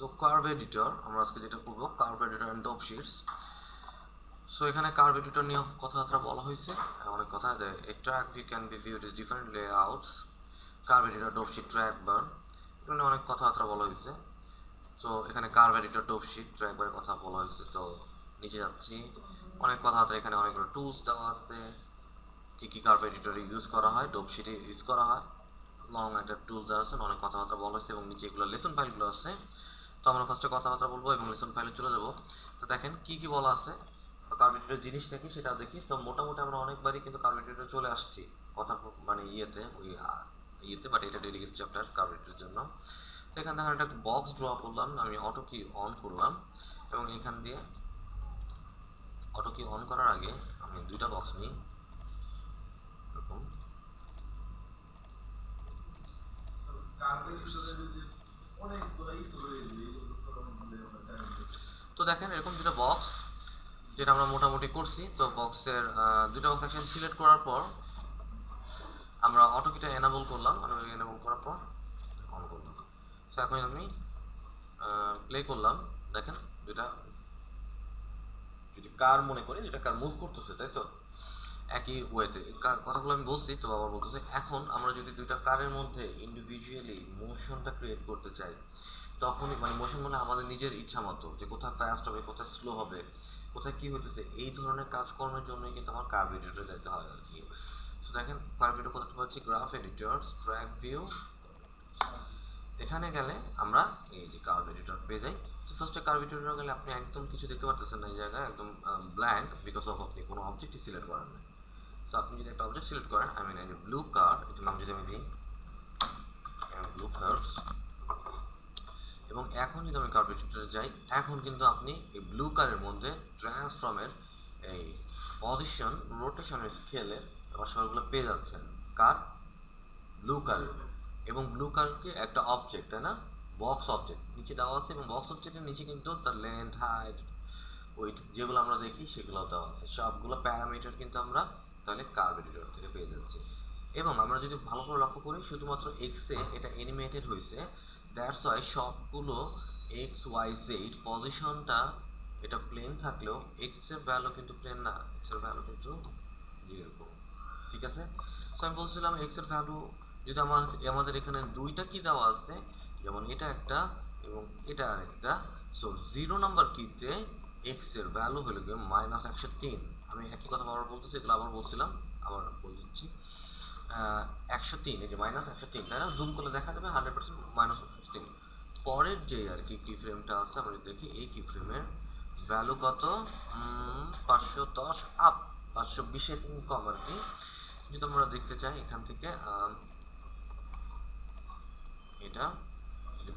So curve editor আমরা আজকে যেটা করবো, curve editor and dope sheets. So এখানে কার্ভ এডিটর নিয়ে কথাবার্তা বলা হয়েছে, অনেক কথা দেয়। A track view can be viewed is different layouts, curve editor, dope sheet, track bar, এখানে অনেক কথাবার্তা বলা হয়েছে। সো এখানে curve editor, dope sheet, track বারের কথা বলা হয়েছে। তো নিচে যাচ্ছি, অনেক কথাবার্তা, এখানে অনেকগুলো টুলস দেওয়া আছে, কী কী কার্ভ এডিটরে ইউজ করা হয়, ডপ শিটে ইউজ করা হয়, লং একটা টুল দেওয়া আছে, অনেক কথাবার্তা বলা হয়েছে এবং নিচে এগুলো লেসন ফাইলগুলো আছে। তো আমরা ফার্স্টে কথাবার্তা বলবো এবং লেসন ফাইলে চলে যাব। তো দেখেন কী কী বলা আছে, কার্ভ এডিটর জিনিসটা কি সেটা দেখি। তো মোটামুটি আমরা অনেকবারই কিন্তু কার্ভ এডিটরে চলে আসছি কথা মানে ইয়েতে বাট এটা ডেডিকেটেড চ্যাপ্টার কার্ভ এডিটরের জন্য। তো এখান থেকে একটা বক্স ড্র করলাম, আমি অটো কি অন করলাম এবং এখান দিয়ে অটো কি অন করার আগে আমি দুইটা বক্স নিই এরকম। তো দেখেন এরকম দুটো বক্স যেটা আমরা মোটামুটি করছি। তো বক্সের দুটো বক্স একসাথে সিলেক্ট করার পর আমরা অটো কিটা এনাবল করলাম, এনাবল করার পর অন করলাম। সো এখন আমি প্লে করলাম, দেখেন দুটা যদি কার মনে করি যেটা কার মুভ করতেছে, তাই তো একই ওয়েতে কথাগুলো আমি বলছি। তো আবার বলতেছে, এখন আমরা যদি দুইটা কারের মধ্যে ইন্ডিভিজুয়ালি মোশনটা ক্রিয়েট করতে চাই, তখনই মানে মোশন মানে আমাদের নিজের ইচ্ছা মতো যে কোথায় ফাস্ট হবে, কোথায় স্লো হবে, কোথায় কী হইতেছে, এই ধরনের কাজকর্মের জন্যই কিন্তু আমার কার্ভ এডিটরে যেতে হয় আর কি। সো দেখেন কার্ভ এডিটর কোথায় পাচ্ছি, গ্রাফ এডিটর, ট্র্যাক ভিউ, এখানে গেলে আমরা এই যে কার্ভ এডিটর পেয়ে যাই। তো ফার্স্টে কার্ভ এডিটর গেলে আপনি একদম কিছু দেখতে পারতেছেন না, এই জায়গায় একদম ব্ল্যাঙ্ক, বিকজ অফ আপনি কোনো অবজেক্টই সিলেক্ট করেন না। সো আপনি যদি একটা অবজেক্ট সিলেক্ট করেন, আই মিন এই যে ব্লু কার, এটার নাম যদি আমি দিই ব্লু কার্ভস, এবং এখন যদি আমি কার্ভ এডিটরে যাই, এখন কিন্তু আপনি এই ব্লু কারের মধ্যে ট্রান্সফর্মের এই পজিশন, রোটেশনের স্কেলে সবগুলো পেয়ে যাচ্ছেন কার, ব্লু কালার। এবং ব্লু কালারকে একটা অবজেক্ট, তাই না, বক্স অবজেক্ট নিচে দেওয়া আছে, এবং বক্স অবজেক্টের নিচে কিন্তু তার লেন্থ, হাইট, ওয়েট যেগুলো আমরা দেখি সেগুলো দেওয়া আছে, সবগুলো প্যারামিটার কিন্তু আমরা তাহলে কার্ভ এডিটর থেকে পেয়ে যাচ্ছি। এবং আমরা যদি ভালো করে লক্ষ্য করি, শুধুমাত্র এক্সে এটা অ্যানিমেটেড হয়েছে, দ্যাটস ওয়াই সবগুলো এক্স ওয়াই জেড পজিশনটা এটা প্লেন থাকলেও এক্সের ভ্যালু কিন্তু প্লেন না, এক্সের ভ্যালু কিন্তু যেরকম, ঠিক আছে। সো আমি বলছিলাম এক্সের ভ্যালু যদি আমাদের এখানে দুইটা কি দেওয়া আছে, যেমন এটা একটা এবং এটা আরেকটা। সো 0 নাম্বার কিতে এক্স এর ভ্যালু হলো গিয়ে -103। আমি একই কথা আবার বলতেছি, এগুলো আবার বলছিলাম, আবার বলে দিচ্ছি। 103, এই যে -103, তাই না, জুম করলে দেখা যাবে 100% -103। পরের যে আর কি কি ফ্রেমটা আছে আমরা দেখি, এই কি ফ্রেমের ভ্যালু কত, 510 আপ, 520-এর কম আর কি। যদি আমরা দেখতে চাই এখান থেকে এটা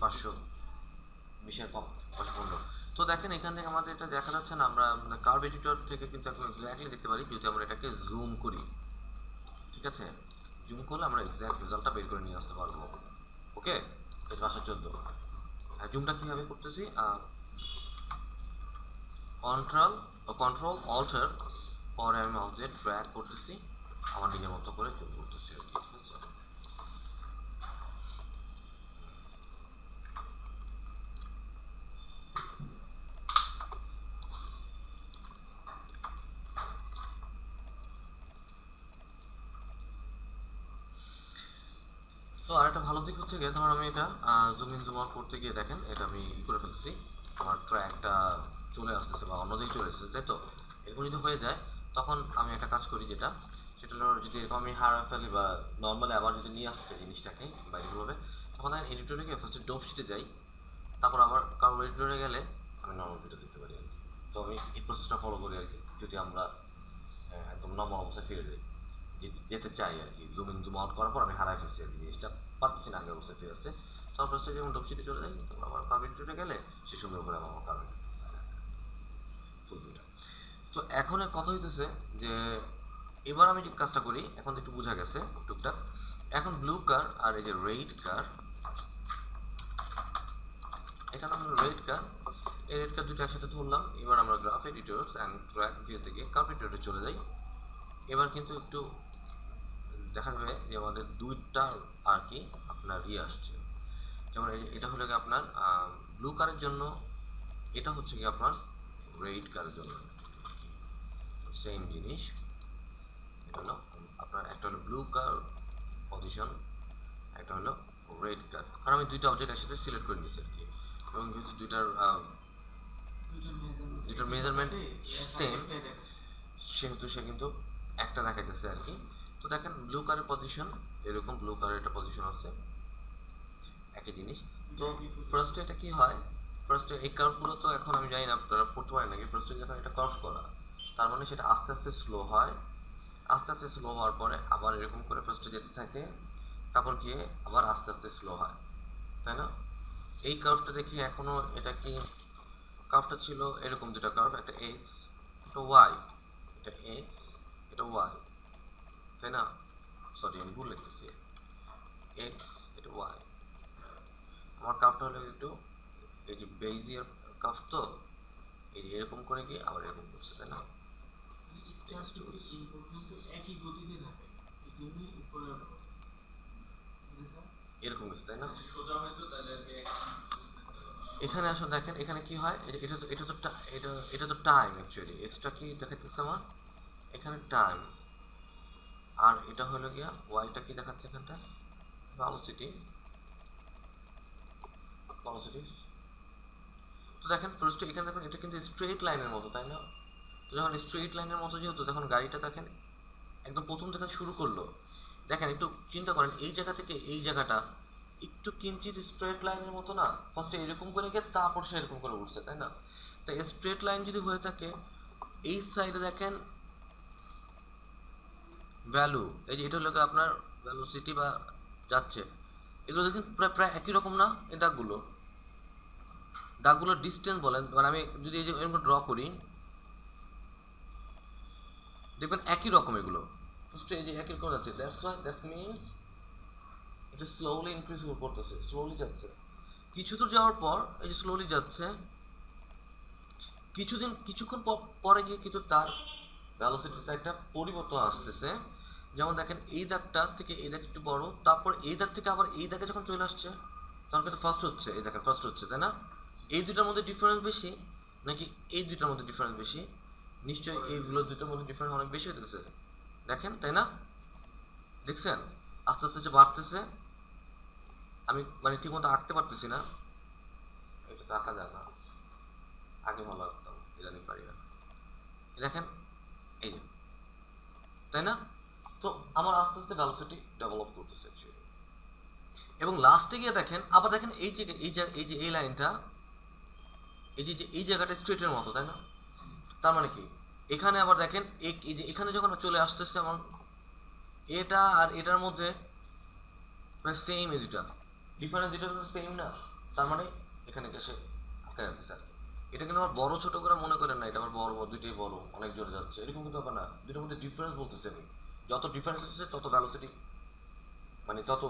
520-এর কম, 515। তো দেখেন এখান থেকে আমাদের এটা দেখা যাচ্ছে না, আমরা মানে কার্ভ এডিটর থেকে কিন্তু একদম এক্স্যাক্টলি দেখতে পারি যদি আমরা এটাকে জুম করি, ঠিক আছে। জুম করলে আমরা এক্স্যাক্ট রেজাল্টটা বের করে নিয়ে আসতে পারবো। ওকে, এটা 514। আর জুমটা কীভাবে করতেছি, কন্ট্রোল অল্টার, পরে আমি মাউস দিয়ে ড্র্যাগ করতেছি, আমার নিজের মতো করে জুম করতেছি আর কি, ঠিক আছে। সো আর একটা ভালো দিক হচ্ছে গিয়ে, ধরুন আমি এটা জুম ইন জুম আউট করতে গিয়ে দেখেন এটা আমি করে ফেলছি, আমার ট্র্যাকটা চলে আসতেছে বা অন্যদিকে চলে এসেছে, তাই তো। এরকম যদি হয়ে যায় তখন আমি একটা কাজ করি, যেটা সেটা হলো যদি এরকম আমি হারা ফেলি বা নর্মালি আবার যদি নিয়ে আসতে চাই জিনিসটাকে বাইরেভাবে, তখন আমি এডিটরে গিয়ে ফার্স্টে ডপ শিটে যাই, তারপর আবার কারো এডিটরে গেলে আমি নর্মাল ভিডিও দেখতে পারি আর কি। তো আমি এই প্রসেসটা ফলো করি আর কি, যদি আমরা একদম নর্মাল অবস্থায় ফিরে যাই, যেতে চাই আর কি। জুম ইন জুম আউট করার পর আমি হারাই ফেলছি আর কি, জিনিসটা পারতেছি না আগের অবস্থায় ফিরে আসছে। তারপর হচ্ছে যেমন ডপশিটে চলে যাই, আমার কার্ভেটে গেলে সে সুন্দর করে আমার কার্ভেট ফুল ভিডিও। তো এখন কথা হইতেছে যে এবার আমি যে কাজটা করি, এখন তো একটু বোঝা গেছে টুকটাক। এখন ব্লু কার আর এই যে রেড কার, এটা নাম রেড কার, এই রেড কার দুটো একসাথে ধরলাম। এবার আমরা graph editors and track view থেকে কার্ভ এডিটরে চলে যাই। এবার কিন্তু একটু দেখা যাবে যে আমাদের দুইটা আর কি আপনার আসছে। তো যেমন এটা হলো কি আপনার ব্লু কারের জন্য, এটা হচ্ছে কি আপনার রেড কারের জন্য, সেম জিনিস। এটা হলো আপনার একটা হলো ব্লু কার পজিশন, একটা হলো রেড কার, কারণ আমি দুইটা অবজেক্ট একসাথে সিলেক্ট করে নিয়েছি আর কি, এবং যেহেতু দুইটার মেজারমেন্ট সেম, সেহেতু সে কিন্তু একটা দেখাইতেছে আর কি। তো দেখেন ব্লু কারের পজিশন এরকম, ব্লু কারের একটা পজিশন আছে, একই জিনিস। তো ফার্স্টে এটা কি হয়, ফার্স্টে এই কার্ভগুলো তো এখন আমি জানি না আপনারা পড়তে পারেন নাকি, ফার্স্টে যখন এটা কার্ভ করা, তার মানে সেটা আস্তে আস্তে স্লো হয়, আস্তে আস্তে স্লো হওয়ার পরে আবার এরকম করে ফার্স্টে যেতে থাকে, তারপর গিয়ে আবার আস্তে আস্তে স্লো হয়, তাই না? এই কার্ভটা দেখি এখনো, এটা কি কার্ভটা ছিল এরকম, দুটা কার্ভ, একটা এক্স একটা ওয়াই, এটা এক্স এটা ওয়াই, তাই না? সরি আমি ভুল লিখতেছি, এক্স এটা ওয়াই। আমার কার্ভটা হলো একটু এই যে বেজিয়ার কার্ভ, তো এই যে এরকম করে গিয়ে আবার এরকম করছে, তাই না? এরকম গেছে, তাই না? এখানে আসলে দেখেন এখানে কি হয়, এটা তো টাইম, অ্যাকচুয়ালি এক্সট্রা কি দেখাইতেছে আমার এখানে টাইম, আর এটা হলো গিয়া ওয়াইটা কি দেখাচ্ছে এখানটা, ভেলোসিটি। তো দেখেন ফার্স্টে এখানে দেখুন এটা কিন্তু স্ট্রেট লাইনের মতো, তাই না? তো যখন স্ট্রেট লাইনের মতো যেহেতু, তখন গাড়িটা দেখেন একদম প্রথম থেকে শুরু করলো, দেখেন একটু চিন্তা করেন এই জায়গা থেকে এই জায়গাটা একটু কিঞ্চিত স্ট্রেট লাইনের মতো না, ফার্স্টে এরকম করে গিয়ে তারপর সে এরকম করে উঠছে, তাই না? তাই স্ট্রেট লাইন যদি হয়ে থাকে, এই সাইডে দেখেন ভ্যালু, এই যে এটা হলো আপনার ভ্যালোসিটি বা যাচ্ছে, এগুলো দেখেন প্রায় প্রায় একই রকম না? এই দাগগুলোর ডিস্টেন্স বলেন, মানে আমি যদি এই যে এরকম ড্র করি, দেখবেন একই রকম এগুলো, ফার্স্টে এই যে একই রকম যাচ্ছে, দ্যাটস মিনস এটা স্লোলি ইনক্রিজ করতেছে, স্লোলি যাচ্ছে, কিছু দূর যাওয়ার পর এই যে স্লোলি যাচ্ছে, কিছুক্ষণ পরে গিয়ে কিন্তু তার ভ্যালোসিটিতে একটা পরিবর্তন আসতেছে। যেমন দেখেন এই দাগটা থেকে এই দাগ একটু বড়, তারপর এই দাগ থেকে আবার এই দাগে যখন চলে আসছে, তখন কিন্তু ফার্স্ট হচ্ছে, এই দেখেন ফার্স্ট হচ্ছে, তাই না? এই দুটার মধ্যে ডিফারেন্স বেশি নাকি এই দুটার মধ্যে ডিফারেন্স বেশি? নিশ্চয়ই এইগুলো দুটার মধ্যে ডিফারেন্স অনেক বেশি হতেছে, দেখেন, তাই না? দেখছেন আস্তে আস্তে যে বাড়তেছে, আমি মানে ঠিক মতো আঁকতে পারতেছি না, এটা তো আঁকা যায় না, আগে ভালো আঁকতাম, ইদানিং পারি না, দেখেন এই যে, তাই না? তো আমার আস্তে আস্তে ভ্যালোসিটি ডেভেলপ করতেছে অ্যাকচুয়ালি। এবং লাস্টে গিয়ে দেখেন আবার দেখেন এই লাইনটা, এই জায়গাটা স্ট্রেটের মতো, তাই না? তার মানে কি এখানে আবার দেখেন এই যে এখানে যখন চলে আসতেছে আমার, এটা আর এটার মধ্যে প্রায় সেম, এটা ডিফারেন্স, এটা সেম না, তার মানে এখানে এসে আটকে যাচ্ছে স্যার। এটা কিন্তু আমার বড় ছোট করে মনে করেন না, এটা আমার বড় দুইটাই বড়, অনেক জোরে যাচ্ছে, এরকম কিন্তু ব্যাপার না, দুটোর মধ্যে ডিফারেন্স বলতেছে আমি, যত ডিফারেন্স হচ্ছে তত ভ্যালোসিটি মানে তত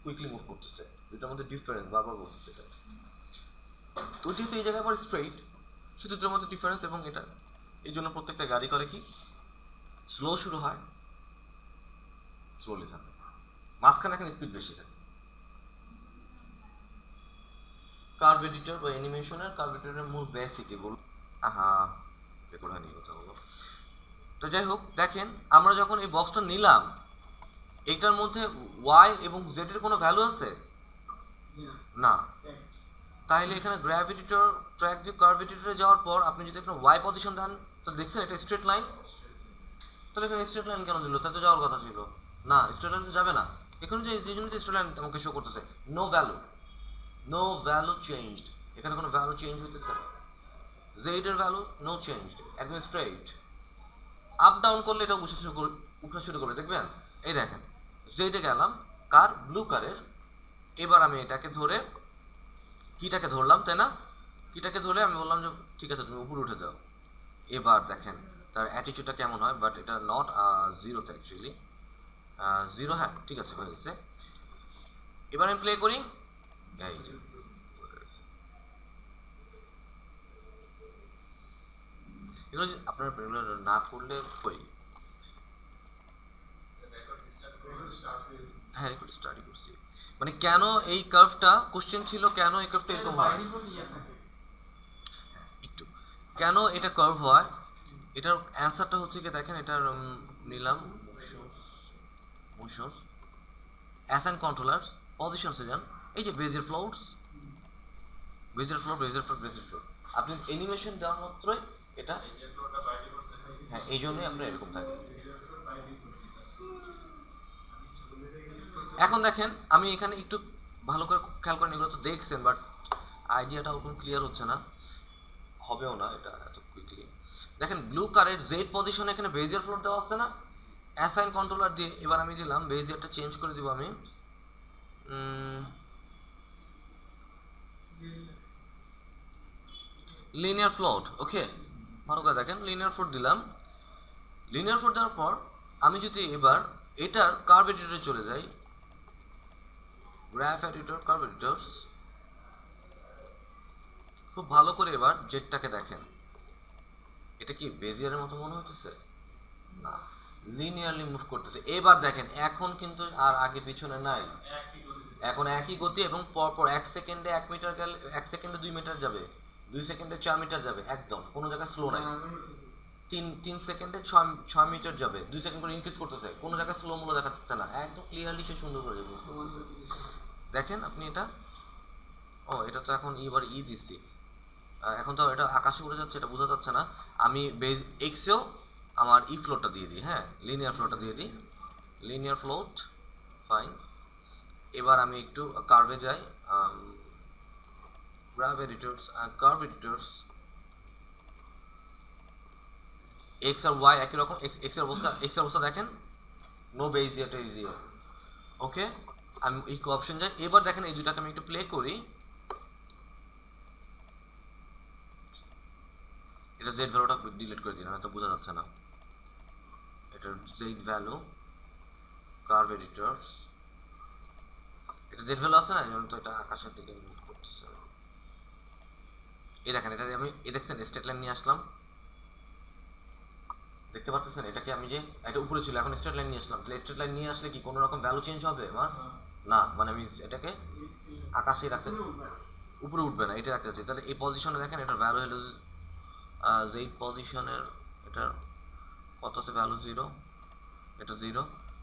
কুইকলি মুভ করতেছে, দুটোর মধ্যে ডিফারেন্স বারবার বলতেছে এটা। তো যেহেতু এই জায়গায় আবার স্ট্রেইট, সে দুটোর মধ্যে ডিফারেন্স, এবং এটা এই জন্য প্রত্যেকটা গাড়ি করে কি স্লো শুরু হয়, স্লোলি থাকে, মাঝখানে এখন স্পিড বেশি থাকে। কার্ভ এডিটর বা অ্যানিমেশনের কার্ভ এডিটরের মূল বেসিক এগুলো, আহা রেকর্ড হয়নি কথা বলো। তো যাই হোক দেখেন আমরা যখন এই বক্সটা নিলাম, এইটার মধ্যে ওয়াই এবং জেড এর কোনো ভ্যালু আছে না, তাহলে এখানে গ্র্যাভ এডিটর, ট্র্যাক ভিউ, কার্ভ এডিটরে যাওয়ার পর আপনি যদি এখানে ওয়াই পজিশন দেন, তো দেখছেন এটা স্ট্রেট লাইন, তাহলে এখানে স্ট্রেট লাইন কেন দিল? তাতে যাওয়ার কথা ছিল না, স্ট্রেট লাইন তো যাবে না, এখানে যে জন্য স্ট্রেট লাইন আমাকে শো করতেছে নো ভ্যালু চেঞ্জড, এখানে কোনো ভ্যালু চেঞ্জ হইতেছে না, জেড এর ভ্যালু নো চেঞ্জড, একদম স্ট্রেট, আপ ডাউন করলে এটা উঠা শুরু করবে, দেখবেন এই দেখেন জেডে গেলাম, কার ব্লু কারের, এবার আমি এটাকে ধরে কিটাকে ধরলাম, তাই না? কিটাকে ধরে আমি বললাম যে ঠিক আছে তুমি উপরে উঠে দাও, এবার দেখেন তার অ্যাটিচিউডটা কেমন হয়, বাট এটা নট জিরোতে অ্যাকচুয়ালি, জিরো, হ্যাঁ ঠিক আছে হয়ে গেছে। এবার আমি প্লে করি, এই যে এগুলো আপনার না করলে হই, হ্যাঁ রেকর্ড স্টার্ট করছি, মানে কেন এই কার্ভটা, কোশ্চেন ছিল কেন এই কার্ভটা এরকম হয়, একটু কেন এটা কার্ভ হয়, এটার অ্যান্সারটা হচ্ছে কি দেখেন, এটার নিলাম মোশন অ্যাসাইন কন্ট্রোলার্স পজিশনসে যান, এই যে বেজিয়ার ফ্লোরস, বেজিয়ার ফ্লোর আপনি অ্যানিমেশন দেওয়ার মাত্রই এটা, হ্যাঁ এই জন্যই আপনার এরকম থাকে। এখন দেখেন আমি এখানে একটু ভালো করে খেয়াল করেন, এগুলো তো দেখছেন বাট আইডিয়াটা ওরকম ক্লিয়ার হচ্ছে না, হবেও না এটা এত কুইকলি। দেখেন ব্লু কারের জেড পজিশনে এখানে বেজিয়ার ফ্লোর দেওয়া আছে না, অ্যাসাইন কন্ট্রোলার দিয়ে এবার আমি দিলাম বেজিয়ারটা চেঞ্জ করে দিব আমি লিনিয়ার ফ্লোট। ওকে, ভালো করে দেখেন লিনিয়ার ফ্লোট দিলাম, লিনিয়ার ফ্লোট দেওয়ার পর আমি যদি এবার এটার কার্ভ এডিটরে চলে যাই, গ্রাফ এডিটর কার্ভ এডিটরস, খুব ভালো করে এবার জেটটাকে দেখেন, এটা কি বেজিয়ারের মতো মনে হচ্ছে না, লিনিয়ারলি মুভ করতেছে। এবার দেখেন এখন কিন্তু আর আগে পিছনে নাই, এখন একই গতি এবং পরপর 1 সেকেন্ডে 1 মিটার গেলে 1 সেকেন্ডে 2 মিটার যাবে, 2 সেকেন্ডে 4 মিটার যাবে, একদম কোনো জায়গায় স্লো নাই। 3 সেকেন্ডে 6 মিটার যাবে, 2 সেকেন্ড করে ইনক্রিজ করতেছে, কোনো জায়গায় স্লো মূল্য দেখা যাচ্ছে না, একদম ক্লিয়ারলি সে সুন্দর করে যাবে। দেখেন আপনি এটা, ও এটা তো এখন এবার দিচ্ছি, এখন তো এটা আকাশে উড়ে যাচ্ছে, এটা বোঝা যাচ্ছে না, আমি বেজ এক্সেও আমার ফ্লোটটা দিয়ে দিই, হ্যাঁ লিনিয়ার ফ্লোটটা দিয়ে দিই, লিনিয়ার ফ্লোট ফাইন। এবার আমি একটু কার্ভে যাই, graph editors, curve editors, X আর ওয়াই একই রকম, এক্স এর অবস্থা দেখেন, নো বেজ এটা ইজিও। ওকে, আমি এই অপশন যাই, এবার দেখেন এই দুটাকে আমি একটু প্লে করি, এটা জেড ভ্যালুটা ডিলিট করে দিলাম, এটা বোঝা যাচ্ছে না, এটা জেড ভ্যালু কার্ভ এডিটরস, এটা জেড ভ্যালু আছে না, এই জন্য তো এটা আকাশের দিকে মুভ করতেছে। এই দেখেন এটা আমি এই দেখছেন স্ট্রেট লাইন নিয়ে আসলাম, দেখতে পাচ্ছেন এটাকে আমি যে এটা উপরে ছিল এখন স্ট্রেট লাইন নিয়ে আসলাম, তাহলে স্ট্রেট লাইন নিয়ে আসলে কি কোনো রকম ভ্যালু চেঞ্জ হবে আমার না, মানে আমি এটাকে আকাশেই রাখতে, উপরে উঠবে না, এটা রাখতে চাচ্ছি। তাহলে এই পজিশনে দেখেন এটার ভ্যালু হলো যেই পজিশনের এটার কত আছে ভ্যালু 0, এটা 0,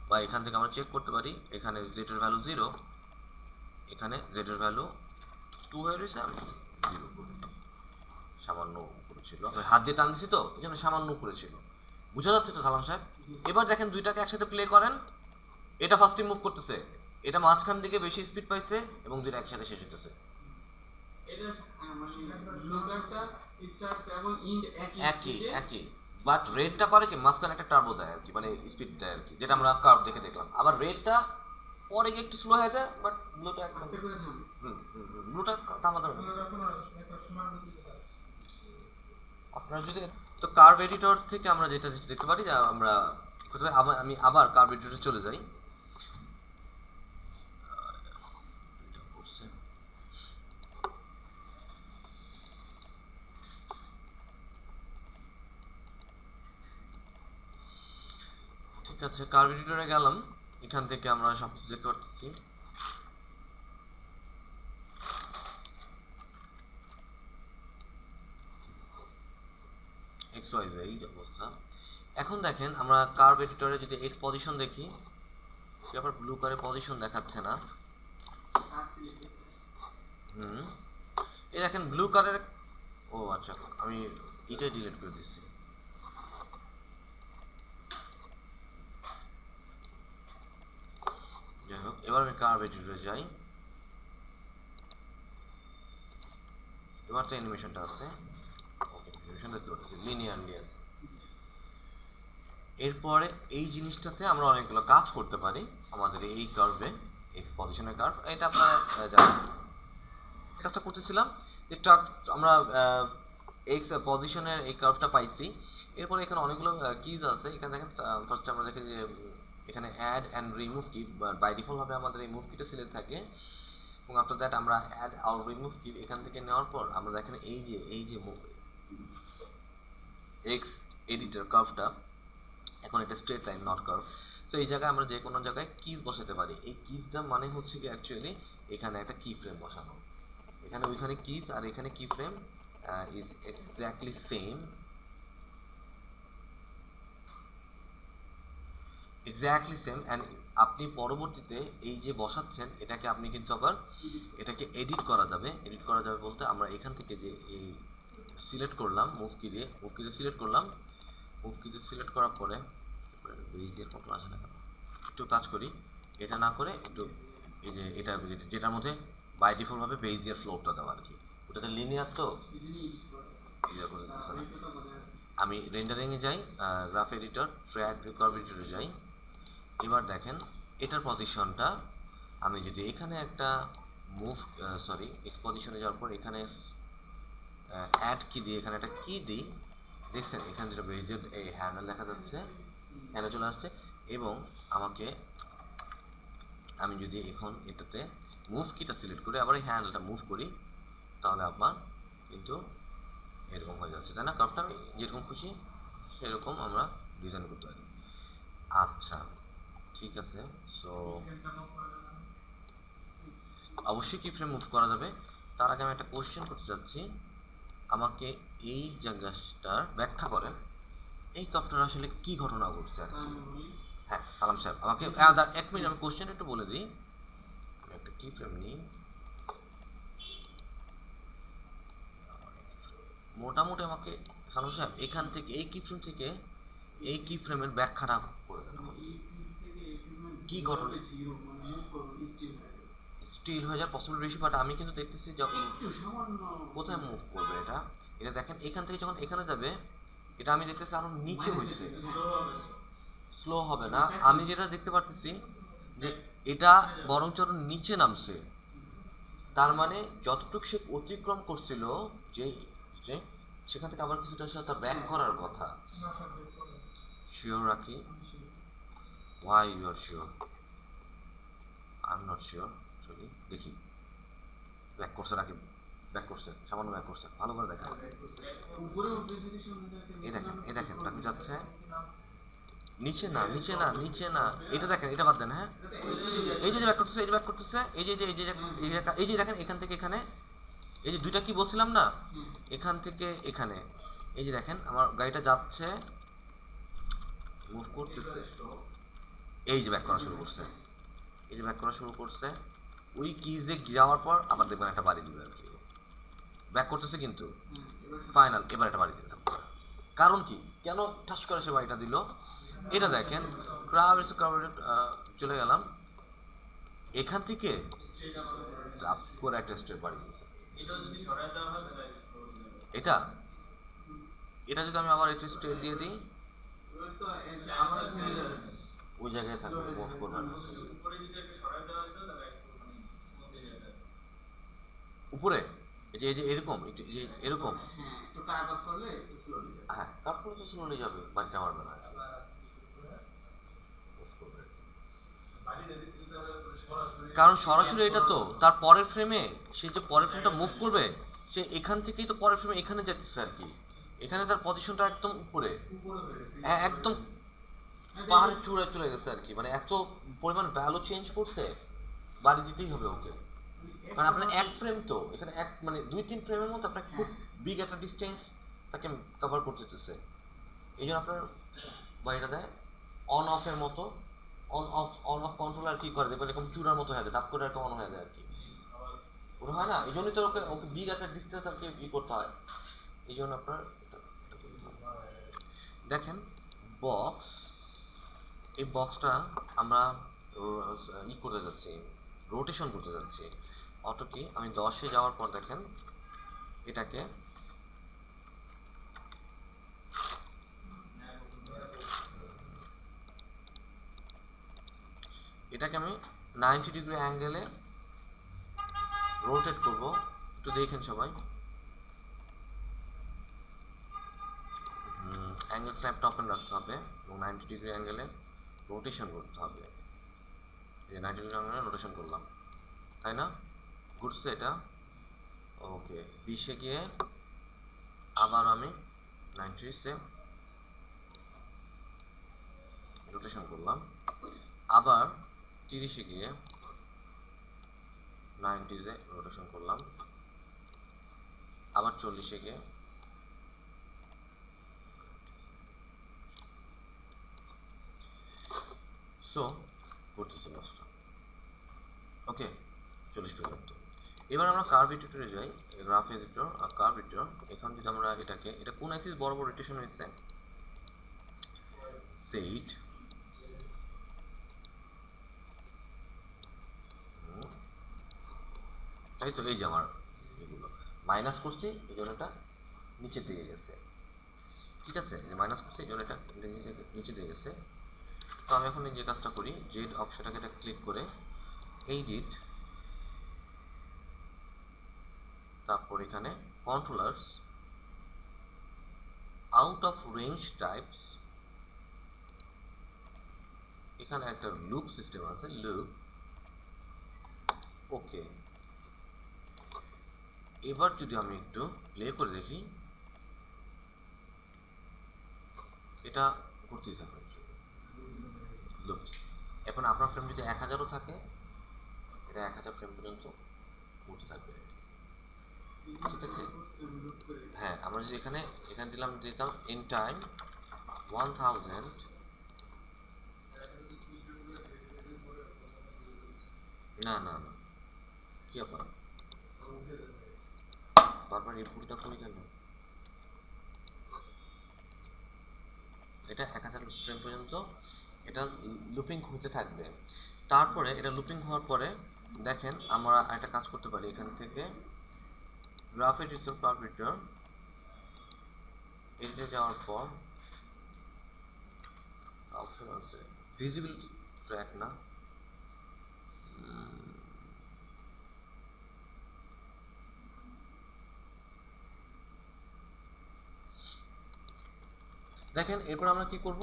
বা এখান থেকে আমরা চেক করতে পারি, এখানে জেড এর ভ্যালু 0, এখানে জেড এর ভ্যালু 2 হয়ে রয়েছে, আমি 0 করে সামান্য উপরে ছিল, আমি হাত দিয়ে টান দিছি তো এই জন্য সামান্য উপরে ছিল, বুঝা যাচ্ছে তো সালাম সাহেব? এবার দেখেন দুইটাকে একসাথে প্লে করেন, এটা ফার্স্টে মুভ করতেছে, এটা মাঝখান দিকে বেশি স্পিড পাইছে এবং দুইটা একসাথে শেষ হইতেছে, একই একই, বাট রেডটা করে কি মাঝখানে একটা টার্বো দেয় আর কি, মানে স্পিড দেয় আর কি, যেটা আমরা কার্ভ দেখে দেখলাম। আবার রেডটা পরে গিয়ে একটু স্লো হয়ে যায়, বাট ব্লুটা একদম ব্লুটা থামাতে হবে। আপনারা যদি তো কার্ভ এডিটর থেকে আমরা যেটা দেখতে পারি যে আমরা আমি আবার কার্ভ এডিটরে চলে যাই, ঠিক আছে কার্ভ এডিটরে গেলাম, এখান থেকে আমরা সব কিছু দেখতে পাচ্ছি, এক্স ওয়াই জেড এই অবস্থা। এখন দেখেন আমরা কার্ভ এডিটরে যদি এক্স পজিশন দেখি, আবার ব্লু করে পজিশন দেখাচ্ছে না, এই দেখেন ব্লু কালারের, ও আচ্ছা আমি এটাই ডিলিট করে দিচ্ছি, যাই হোক এবার আমি কার্ভ এডিটরে যাই, এবার তো অ্যানিমেশনটা আছে, ওকে অ্যানিমেশন দেখতে পাচ্ছি লিনিয়ারলি আছে। এরপরে এই জিনিসটাতে আমরা অনেকগুলো কাজ করতে পারি আমাদের এই কার্ভে, এক্স পজিশনের কার্ভ, এটা আপনারা জানেন, কাজটা করতেছিলাম যে আমরা এক্স পজিশনের এই কার্ভটা পাইছি। এরপরে এখানে অনেকগুলো কিজ আছে, এখানে দেখেন ফার্স্টে আমরা দেখি যে এখানে অ্যাড অ্যান্ড রিমুভ কি, বাই ডিফল্ট ভাবে আমাদের এই মুভ কিটা সিলেক্ট থাকে, এবং আফটার দ্যাট আমরা অ্যাড আর রিমুভ কি এখান থেকে নেওয়ার পর আমরা দেখেন এই যে এক্স এডিটর কার্ভটা, এখন এটা straight line not curve, so so এই জায়গায় আমরা যে কোনো জায়গায় কিজ বসাতে পারি। এই কিজটা মানে হচ্ছে কি অ্যাকচুয়ালি এখানে একটা কি ফ্রেম বসানো, এখানে ওইখানে কিজ আর এখানে কি frame is exactly same, exactly same. And আপনি পরবর্তীতে এই যে বসাচ্ছেন এটাকে আপনি কিন্তু আবার এটাকে এডিট করা যাবে। এডিট করা যাবে বলতে আমরা এখান থেকে যে এই সিলেক্ট করলাম মুভ কি দিয়ে সিলেক্ট করলাম, মুভ কি দিয়ে সিলেক্ট করার পরে বেইজের ফটো আসে না কেন, একটু কাজ করি, এটা না করে একটু এই যে এটা যেটার মধ্যে বাই ডিফল্টভাবে বেইজের ফ্লোরটা দেওয়া আর কি, ওটাতে লিনিয়ার তো এইরকম দিতেছে না। আমি রেন্ডারিংয়ে যাই, গ্রাফ এডিটর, ট্র্যাক কার্ভ এডিটরে যাই। এবার দেখেন এটার পজিশনটা আমি যদি এখানে একটা মুভ এক্স পজিশনে যাওয়ার পর এখানে অ্যাড কি দিই, এখানে একটা কি দিই, দেখছেন এখানে যেটা বেজের এই হ্যান্ডেল দেখা যাচ্ছে, হ্যান্ডেল চলে আসছে। এবং আমি যদি এখন এটাতে মুভ কিটা সিলেক্ট করে আবার এই হ্যান্ডেলটা মুভ করি তাহলে আপনার কিন্তু এরকম হয়ে যাচ্ছে, তাই না? কার্ভটা আমি যেরকম খুশি সেরকম আমরা ডিজাইন করতে পারি। আচ্ছা ঠিক আছে, সো অবশ্যই কি ফ্রেম মুভ করা যাবে। তার আগে আমি একটা কোশ্চেন করতে চাচ্ছি, আমাকে এই জায়গাটার ব্যাখ্যা করেন এই কার্ভটার আসলে কি ঘটনা ঘটছে আর কি। হ্যাঁ সালাম সাহেব, আমাকে 1 মিনিট আমি কোশ্চেন একটু বলে দিই। আমি একটা কি ফ্রেম নিই, মোটামুটি আমাকে সালাম সাহেব এখান থেকে এই কি ফ্রেম থেকে এই কি ফ্রেমের ব্যাখ্যাটা করে দেন কি ঘটনা। স্টিল হয়ে যাওয়ার পসিবল বেশি, বাট আমি কিন্তু দেখতেছি যখন কোথায় মুভ করবে এটা, এটা দেখেন এখান থেকে যখন এখানে যাবে এটা আমি দেখতেছি আরো নিচে হয়েছে, স্লো হবে না। আমি যেটা দেখতে পারতেছি যে এটা বরঞ্চ আরো নিচে নামছে, তার মানে যতটুকু সে অতিক্রম করছিল যে সেখান থেকে আবার কিছুটা আসলে তার ব্যাক করার কথা। শিওর রাখি, why you are sure? I am not sure, sorry দেখি। ব্যাক করছে রাখি, ব্যাক করছে, সামান্য ব্যাক করছে, ভালো করে দেখেন। এই দেখেন রাখি যাচ্ছে নিচে না, নিচে না, নিচে না, এটা দেখেন, এটা বাদ দেন। হ্যাঁ এই যে ব্যাক করতেছে, এই যে ব্যাক করতেছে, এই যে এই যে দেখেন এখান থেকে এখানে, এই যে দুইটা কি বলছিলাম না, এখান থেকে এখানে, এই যে দেখেন আমার গাড়িটা যাচ্ছে, মুভ করতেছে, এই যে ব্যাক করা শুরু করছে, এই যে ব্যাক করা শুরু করছে, ওই কিজে যাওয়ার পর আবার দেখবেন একটা বাড়ি দিবে আর কি, ব্যাক করতেছে কিন্তু ফাইনাল এবার একটা বাড়ি দিতে। কারণ কি, কেন ঠাস করে সে বাড়িটা দিল, এটা দেখেন চলে গেলাম এখান থেকে করে একটা স্ট্রেট বাড়ি দিয়েছে। এটা এটা যদি আমি আবার একটু স্ট্রেট দিয়ে দিই ওই জায়গায় থাকবে, মুভ করবেন উপরে, এই যে এরকম এরকম, হ্যাঁ কাট করলে তো স্লোলি যাবে, বাড়িটা মারবে না। কারণ সরাসরি এটা তো তার পরের ফ্রেমে, সে যে পরের ফ্রেমটা মুভ করবে সে এখান থেকেই তো পরের ফ্রেমে এখানে যেতেছে আর কি, এখানে তার পজিশনটা একদম উপরে, একদম পাহাড়ের চূড়ায় চলে গেছে আর কি, মানে এত পরিমাণ ভ্যালু চেঞ্জ করছে, বাড়ি দিতেই হবে ওকে। কারণ আপনার এক ফ্রেম তো এখানে এক মানে 2-3 ফ্রেমের মধ্যে আপনার খুব বিগ একটা ডিস্টেন্স তাকে কভার করতেছে, এই জন্য আপনার বাড়িটা দেয় অন অফের মতো, অন অফ কন্ট্রোল আর কি করে দেবে, এরকম চূড়ার মতো হয়ে যায়, তাপ করে একটা অন হয়ে যায় আর কি, ওটা হয় না, এই জন্যই তো ওকে বিগ একটা ডিস্টেন্স আর কি ই করতে হয়, এই জন্য আপনার দেখেন বক্স, এই বক্সটা আমরা ই করতে যাচ্ছি, রোটেশন করতে যাচ্ছি। অটো কি আমি 10-এ যাওয়ার পর দেখেন এটাকে আমি 90 ডিগ্রি অ্যাঙ্গেলে রোটেট করব, একটু দেখেন সবাই, অ্যাঙ্গেল স্ন্যাপটা ওপেন রাখতে হবে এবং 90 ডিগ্রি অ্যাঙ্গেলে রোটেশন করতে হবে, যে 90 ডিগ্রি অ্যাঙ্গেলে রোটেশন করলাম, তাই না? ঘুরছে এটা, ওকে 20-এ গিয়ে আবার আমি 90-এ রোটেশন করলাম, আবার 30-এ গিয়ে 90-তে রোটেশন করলাম, আবার 40-এ গিয়ে সো করতেছি মাছটা ওকে 40 পর্যন্ত। এবার আমরা কার্ভ এডিটরে যাই, গ্রাফ এডিটর আর কার্ভ এডিটর। এখন যদি আমরা এটা কোন অ্যাক্সিস বরাবর রোটেশন হয়েছে, সেট তাই তো, এই যে আমার এগুলো মাইনাস করছি এই জন্য এটা নিচের দিকে গেছে, ঠিক আছে, যে মাইনাস করছি এই জন্য এটা নিচে দিকে গেছে। তো আমি এখন এই যে কাজটা করি, জেড অপশনটাকে এটা ক্লিক করে এডিট, তারপর এখানে controllers, out of range types, এখানে একটা লুপ সিস্টেম আছে, লুপ ওকে। এবার যদি আমি একটু প্লে করে দেখি, এটা করতেই থাকবে লুপস। এখন আপনার ফ্রেম যদি 1000ও থাকে, এটা 1000 ফ্রেম পর্যন্ত করতে থাকবে, ঠিক আছে। হ্যাঁ, আমরা যদি এখানে দিলাম, দিতাম ইন টাইম 1000, না না না কি আপনার বারবার রিপোর্টটা করি কেন, এটা 1000 ফ্রেম পর্যন্ত এটা লুপিং হতে থাকবে। তারপরে এটা লুপিং হওয়ার পরে দেখেন আমরা একটা কাজ করতে পারি, এখান থেকে গ্রাফ এডিটর কার্ভ এডিটর এডিটে যাওয়ার পর অপশন আছে ভিজিবল ট্র্যাক, না দেখেন। এরপর আমরা কি করব,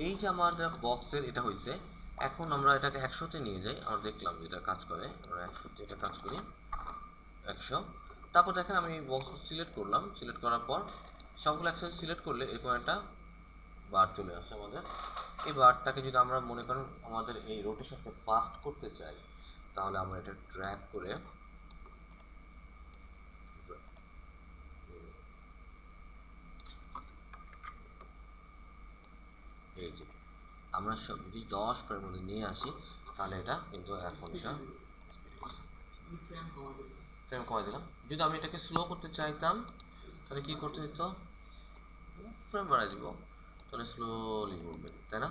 এই যে আমার বক্সের এটা হয়েছে, এখন আমরা এটাকে 100-তে নিয়ে যাই। আমরা দেখলাম যেটা কাজ করে, আমরা 100-তে এটা কাজ করি 100। তারপর দেখেন আমি বক্স সিলেক্ট করলাম, সিলেক্ট করার পর সবগুলো একসাথে সিলেক্ট করলে এরকম একটা বার চলে আসে আমাদের। এই বারটাকে যদি আমরা মনে করেন আমাদের এই রোটেশনকে ফাস্ট করতে চাই, তাহলে আমরা এটা ড্র্যাগ করে এই যে আমরা সব যদি 10 ফ্রেমের মধ্যে নিয়ে আসি, তাহলে এটা কিন্তু এখন এটা ফ্রেম কমাই দিলাম। যদি আমি এটাকে স্লো করতে চাইতাম, তাহলে কি করতে দিত, ফ্রেম বাড়াই দিব, তাহলে স্লোলি ঘুরবে, তাই না।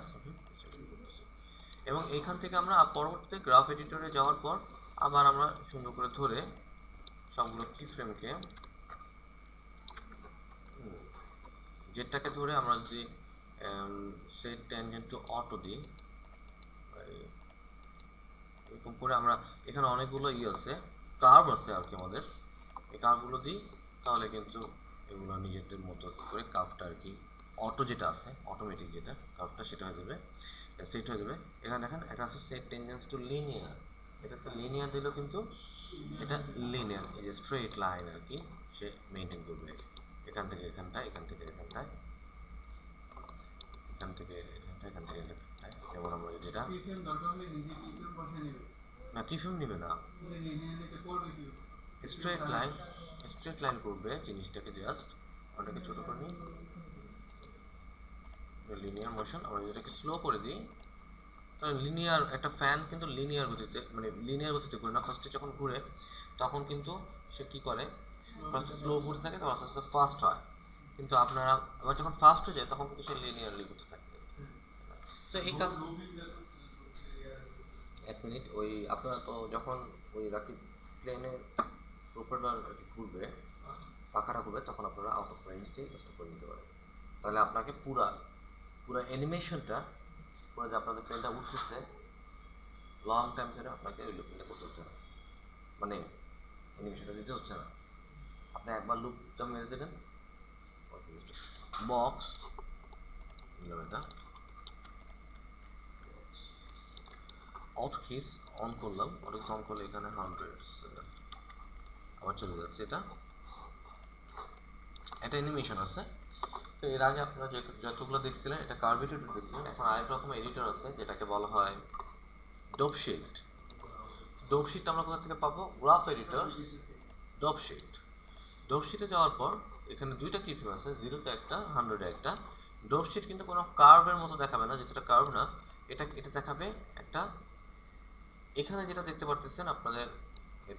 এবং এইখান থেকে আমরা পরবর্তীতে গ্রাফ এডিটরে যাওয়ার পর আবার আমরা সুন্দর করে ধরে সবগুলো কি ফ্রেমকে যেটাকে ধরে আমরা যদি সেট ট্যানজেন্ট টু অটো দিই, এরকম করে আমরা এখানে অনেকগুলো আছে, কার্ভ আছে আর কি আমাদের, এই কার্ভগুলো দিই, তাহলে কিন্তু এগুলো নিজেদের মতো করে কার্ভটা আর কি অটো যেটা আছে, অটোমেটিক যেটা কার্ভটা সেটা হয়ে যাবে, সেট হয়ে যাবে। এখানে দেখেন এটা আছে সেট টেনজেন্স টু লিনিয়ার, এটা তো লিনিয়ার দিলেও কিন্তু এটা লিনিয়ার, এই যে স্ট্রেট লাইন আর কি সে মেনটেন করবে, এখান থেকে এখানটায়, এখান থেকে এখানটায়, এখান থেকে এখানটায়, এখান থেকে এখানটায়। যেমন আমরা যেটা না কি ফিল্ম নেবে না, স্ট্রেট লাইন করবে জিনিসটাকে, জাস্ট ওটাকে ছোট করে নিই, লিনিয়ার মোশন। আমরা যেটাকে স্লো করে দিই, তাহলে লিনিয়ার একটা ফ্যান কিন্তু লিনিয়ার গতিতে, মানে লিনিয়ার গতিতে ঘুরে না, ফার্স্টে যখন ঘুরে তখন কিন্তু সে কী করে, ফার্স্টে স্লো ঘুরতে থাকে, তখন আস্তে আস্তে ফাস্ট হয়, কিন্তু আপনারা আবার যখন ফাস্ট হয়ে যায় তখন কিন্তু সে লিনিয়ারলি ঘুরতে থাকবে। তো এই কাজ, এক মিনিট, ওই আপনারা তো যখন ওই রাখি প্লেনের প্রোপেলার ঘুরবে, পাখাটা ঘুরবে, তখন আপনারা আউট অফ রেঞ্জকে কাজটা করে নিতে পারেন। তাহলে আপনাকে পুরা অ্যানিমেশনটা, পুরো যে আপনাদের প্লেনটা উঠতেছে লং টাইম ধরে আপনাকে ওই লুপিংটা করতে হচ্ছে না, মানে অ্যানিমেশনটা দিতে হচ্ছে না, আপনি একবার লুপটা মেরে দিলেন। বক্স এটা অটো কিস অন করলাম, অটো কিস অন করলে এখানে 100 আবার চলে যাচ্ছে, এটা অ্যানিমেশন আছে। তো এর আগে আপনারা যতগুলো দেখছিলেন এটা কার্ভ এডিটর দেখছিলেন, এখন আরেক রকম এডিটর আছে যেটাকে বলা হয় ডোপ শিট। ডোপ শিট আমরা কোথা থেকে পাবো? Graph editor, dope sheet. Dope শিটে যাওয়ার পর এখানে দুইটা কি ফ্রেম আছে, 0-তে একটা, 100-এ একটা। ডোপ শিট কিন্তু কোনো কার্ভের মতো দেখাবে না, যেটা কার্ভ না, এটা দেখাবে একটা, এখানে যেটা দেখতে পারতেছেন আপনাদের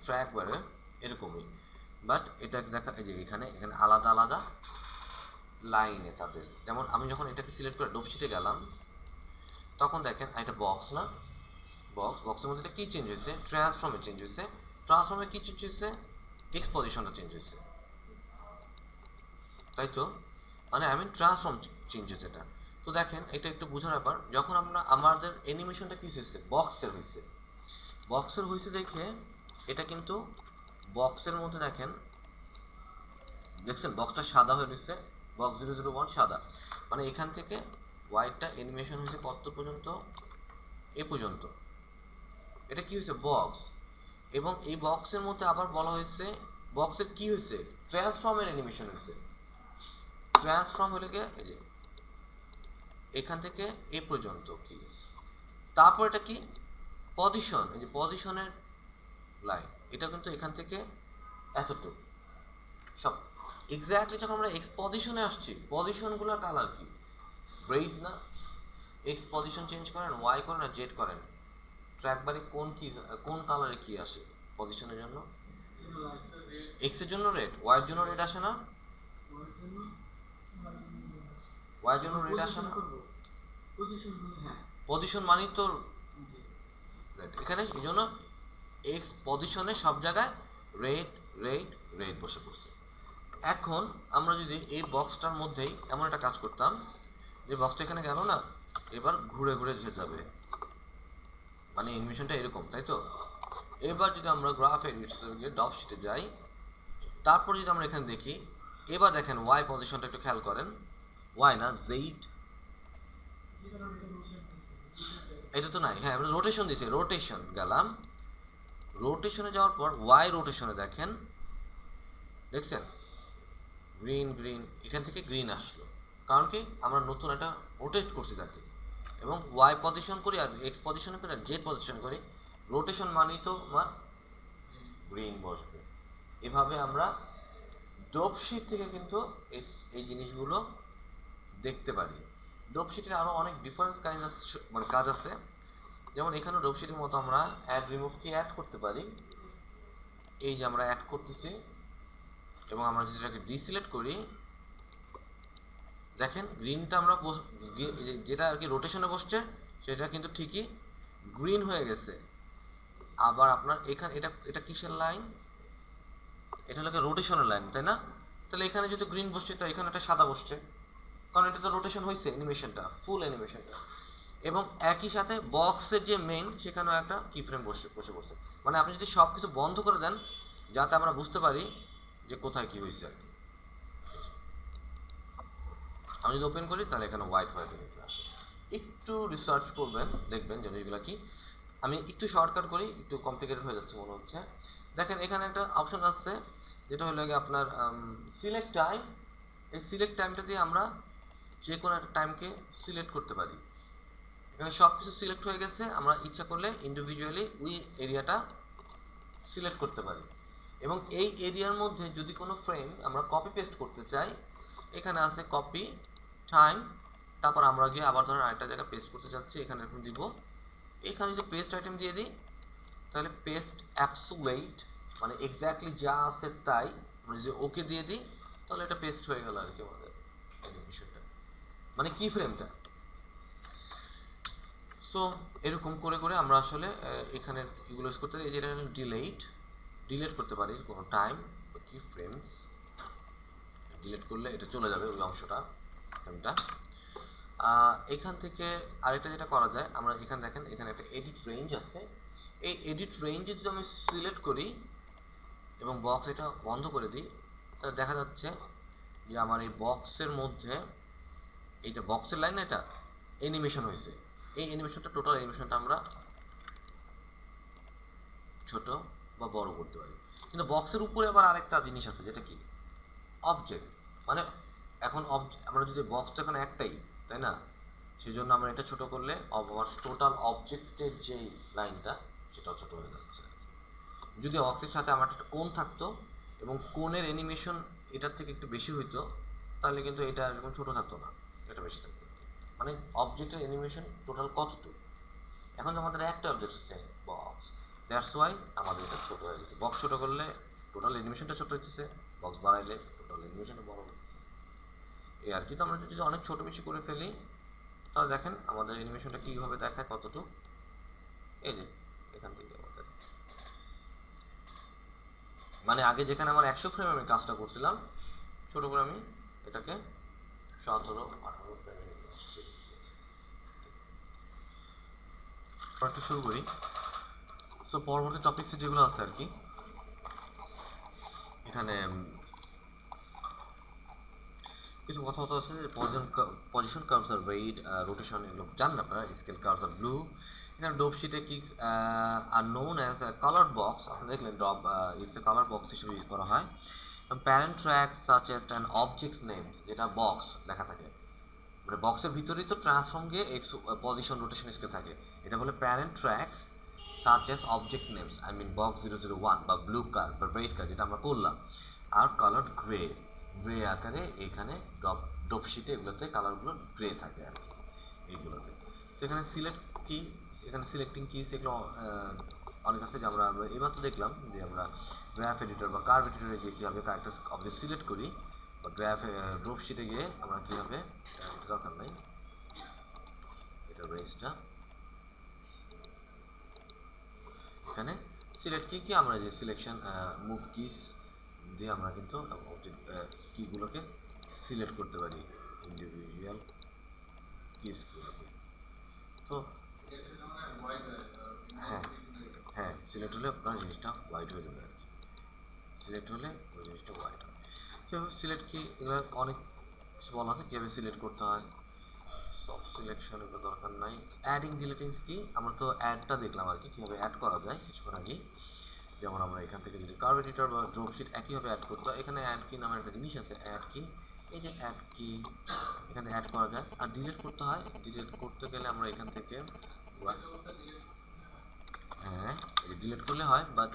ট্র্যাক বারে এরকমই, বাট এটা দেখা এই যে এখানে আলাদা আলাদা লাইনে তাদের, যেমন আমি যখন এটাকে সিলেক্ট করে ডোপ শিটে গেলাম তখন দেখেন এটা বক্স না, বক্সের মধ্যে কি চেঞ্জ হয়েছে? ট্রান্সফর্মে চেঞ্জ হয়েছে। ট্রান্সফর্মে কি চেঞ্জ হয়েছে? এক্স পজিশনটা চেঞ্জ হয়েছে, তাই তো, মানে আমি ট্রান্সফর্ম চেঞ্জ হয়েছে এটা। তো দেখেন এটা একটু বোঝার ব্যাপার, যখন আমরা আমাদের অ্যানিমেশনটা কি হয়েছে? বক্সের হয়েছে দেখে এটা কিন্তু বক্সের মধ্যে দেখেন, দেখছেন বক্সটা সাদা হয়ে গেছে, বক্স 001 সাদা, মানে এখান থেকে হোয়াইটটা অ্যানিমেশন হয়েছে কত পর্যন্ত? এ পর্যন্ত। এটা কি হয়েছে? বক্স। এবং এই বক্সের মধ্যে আবার বলা হয়েছে বক্সের কি হয়েছে? ট্রান্সফর্মের অ্যানিমেশন হয়েছে। ট্রান্সফর্ম হলে গিয়ে এই যে এখান থেকে এ পর্যন্ত কি হয়েছে। তারপর এটা কি? পজিশন, এই যে পজিশনের লাইন, এটা কিন্তু এখান থেকে এতটুকু সব এক্স্যাক্টলি। যখন আমরা এক্স পজিশনে আসছি, পজিশনগুলোর কালার কি? ব্রেড না? এক্স পজিশন চেঞ্জ করেন, ওয়াই করেন আর জেড করেন, ট্র্যাক বারে কোন কালারে কি আসে পজিশনের জন্য? এক্স এর জন্য রেড, ওয়াই এর জন্য রেড আসে না? ওয়াই এর জন্য রেড আসে না? পজিশন মানেই তো রেড, এখানে এই জন্য এক্স পজিশনে সব জায়গায় রেড রেড রেড বসে পড়ছে। এখন আমরা যদি এই বক্সটার মধ্যেই এমন একটা কাজ করতাম যে বক্সটা এখানে গেল না, এবার ঘুরে ঘুরে যাবে, মানে অ্যানিমেশনটা এরকম, তাই তো। এবার যদি আমরা গ্রাফ এডিটরে ডপ শিটে যাই, তারপর যদি আমরা এখানে দেখি, এবার দেখেন ওয়াই পজিশনটা একটু খেয়াল করেন, ওয়াই না জেড, এটা তো নাই, হ্যাঁ আমরা রোটেশন দিয়েছি, রোটেশন গেলাম, রোটেশনে যাওয়ার পর ওয়াই রোটেশনে দেখেন, দেখছেন গ্রিন গ্রিন, এখান থেকে গ্রিন আসলো, কারণ কি আমরা নতুন একটা রোটেট করছি তাকে, এবং ওয়াই পজিশন করি আর এক্স পজিশন করি আর জেড পজিশন করি, রোটেশন মানেই তো আমার গ্রিন বসবে। এভাবে আমরা ডোপ শিট থেকে কিন্তু এই জিনিসগুলো দেখতে পারি। ডোপ শিটের আরও অনেক ডিফারেন্ট মানে কাজ আছে, যেমন এখানে ডোপ শিটের মতো আমরা অ্যাড রিমুভ কি অ্যাড করতে পারি, এই যে আমরা অ্যাড করতেছি, এবং আমরা যদি এটাকে ডিসিলেক্ট করি, দেখেন গ্রিনটা আমরা যেটা আর কি রোটেশনে বসছে সেটা কিন্তু ঠিকই গ্রিন হয়ে গেছে। আবার আপনার এখানে এটা কিসের লাইন? এটা হলো রোটেশনের লাইন, তাই না? তাহলে এখানে যদি গ্রিন বসছে তো এখানে একটা সাদা বসছে, কারণ এটা তো রোটেশন হয়েছে অ্যানিমেশনটা, ফুল অ্যানিমেশনটা। এবং একই সাথে বক্সের যে মেইন সেখানেও একটা কি ফ্রেম বসে বসে, মানে আপনি যদি সব কিছু বন্ধ করে দেন যাতে আমরা বুঝতে পারি যে কোথায় কি হয়েছে আর কি। আমি যদি ওপেন করি তাহলে এখানে হোয়াইট আসে। একটু রিসার্চ করবেন, দেখবেন জিনিসগুলো কি। আমি একটু শর্টকাট করি, একটু কমপ্লিকেটেড হয়ে যাচ্ছে মনে হচ্ছে। দেখেন এখানে একটা অপশন আছে যেটা হলো গিয়ে আপনার সিলেক্ট টাইম। এই সিলেক্ট টাইমটা দিয়ে আমরা যে কোনো একটা টাইমকে সিলেক্ট করতে পারি। এখানে সব কিছু সিলেক্ট হয়ে গেছে, আমরা ইচ্ছা করলে ইন্ডিভিজুয়ালি ওই এরিয়াটা সিলেক্ট করতে পারি। এবং এই এরিয়ার মধ্যে যদি কোনো ফ্রেম আমরা কপি পেস্ট করতে চাই, এখানে আছে কপি টাইম, তারপর আমরা গিয়ে আবার ধরেন আরেকটা জায়গায় পেস্ট করতে চাচ্ছি, এখানে এখন দিব, এখানে যদি পেস্ট আইটেম দিয়ে দিই তাহলে পেস্ট অ্যাবসোলিউট, মানে এক্স্যাক্টলি যা আছে তাই, আমরা যদি ওকে দিয়ে দিই তাহলে এটা পেস্ট হয়ে গেল আর কি আমাদের বিষয়টা, মানে কি ফ্রেমটা। সো এরকম করে করে আমরা আসলে এখানে এগুলো ইউজ করতে পারি। যেটা ডিলেট করতে পারি কোনো টাইম কি ফ্রেমস, ডিলেট করলে এটা চলে যাবে ওই অংশটা ফ্রেমটা। এখান থেকে আরেকটা যেটা করা যায়, আমরা এখানে দেখেন এখানে একটা এডিট রেঞ্জ আছে, এই এডিট রেঞ্জে যদি আমি সিলেক্ট করি এবং বক্স এটা বন্ধ করে দিই, তাহলে দেখা যাচ্ছে যে আমার এই বক্সের মধ্যে এইটা বক্সের লাইন, এটা অ্যানিমেশন হয়েছে। এই অ্যানিমেশনটা টোটাল অ্যানিমেশনটা আমরা ছোট বা বড় করতে পারি। কিন্তু বক্সের উপরে আবার আরেকটা জিনিস আছে যেটা কি অবজেক্ট, মানে এখন আমরা যদি বক্স তো এখন একটাই, তাই না, সেজন্য আমরা এটা ছোট করলে আমার টোটাল অবজেক্টের যেই লাইনটা সেটাও ছোট হয়ে যাচ্ছে। যদি অবজেক্টের সাথে আমার একটা কোণ থাকতো এবং কোণের অ্যানিমেশন এটার থেকে একটু বেশি হইতো, তাহলে কিন্তু এটা এরকম ছোট থাকতো না, এটা বেশি থাকতো। মানে অবজেক্টের অ্যানিমেশন টোটাল কতটুকু, এখন তো আমাদের একটা অবজেক্ট আছে বক্স, দ্যাটস ওয়াই আমাদের এটা ছোট হয়ে গেছে। বক্স ছোট করলে টোটাল অ্যানিমেশনটা ছোট হচ্ছে, বক্স বাড়াইলে টোটাল অ্যানিমেশনটা বড় হচ্ছে। এই আর কি। তো আমরা যদি অনেক ছোট বেশি করে ফেলি তাহলে দেখেন আমাদের অ্যানিমেশনটা কীভাবে দেখায় কতটুকু। এই যে এখান থেকে আমাদের মানে আগে যেখানে আমার 100 ফ্রেম আমি কাজটা করছিলাম, ছোট করে আমি এটাকে 17-18 ফ্রেমে নিয়ে আসছি। একটু শুরু করি। সো পরবর্তী টপিকস যেগুলো আছে আর কি, এখানে কিছু কথাবার্তা আছে যে পজিশন কার্ভস আর রেড, রোটেশন, এগুলো জানেন আপনারা। স্কেল কার্ভস আর ব্লু। এখানে ডোপ শিটে কি are known as colour box, আপনি দেখলেন drop it's a colour box হিসেবে ইউজ করা হয়। Parent tracks such as an object names, যেটা বক্স লেখা থাকে, মানে বক্সের ভিতরেই তো ট্রান্সফর্ম গিয়ে এক্স পজিশন রোটেশন স্কেল থাকে, এটা বলে parent tracks such as object names, I mean box 001 বা ব্লু কার বা রেড কার যেটা আমরা করলাম, আর কালার গ্রে, গ্রে আকারে এখানে ড্রপ শিটে এগুলোতে কালারগুলো গ্রে থাকে আর কি এইগুলোতে। তো এখানে সিলেক্ট কি, এখানে সিলেক্টিং কি সেগুলো অনেক আছে, যে আমরা এইমাত্র দেখলাম যে আমরা গ্রাফ এডিটর বা কার্ভ এডিটরে গিয়ে কীভাবে কয়েকটা অবজেক্ট সিলেক্ট করি, বা গ্রাফ ড্রপ শিটে গিয়ে আমরা কীভাবে, এটা দরকার নাই, এটা রেঞ্জটা এখানে সিলেক্ট কি আমরা যে সিলেকশন মুভ কিস দিয়ে আমরা কিন্তু কিগুলোকে সিলেক্ট করতে পারি, ইন্ডিভিজুয়াল কিসগুলোকে। তো হ্যাঁ হ্যাঁ, সিলেক্ট হলে আপনার জিনিসটা হোয়াইট হয়ে যাবে আর কি, সিলেক্ট হলে ওই জিনিসটা হোয়াইট হয়। কীভাবে সিলেক্ট কি, এগুলো অনেক কিছু বলা আছে কীভাবে সিলেক্ট করতে হয়। সফট সিলেকশন এগুলো দরকার নাই। অ্যাডিং ডিলিটিং কি, আমরা তো অ্যাডটা দেখলাম আর কি, কীভাবে অ্যাড করা যায় কিছুক্ষণ আগেই। যেমন আমরা এখান থেকে যদি কার্ভ এডিটর বা ড্রপ শিট একইভাবে অ্যাড করতে হয়, এখানে অ্যাড কি নামের একটা জিনিস আছে, অ্যাড কি, এই যে অ্যাড কি, এখানে অ্যাড করা যায়। আর ডিলিট করতে হয়, ডিলিট করতে গেলে আমরা এখান থেকে হ্যাঁ এই যে ডিলিট করলে হয়, বাট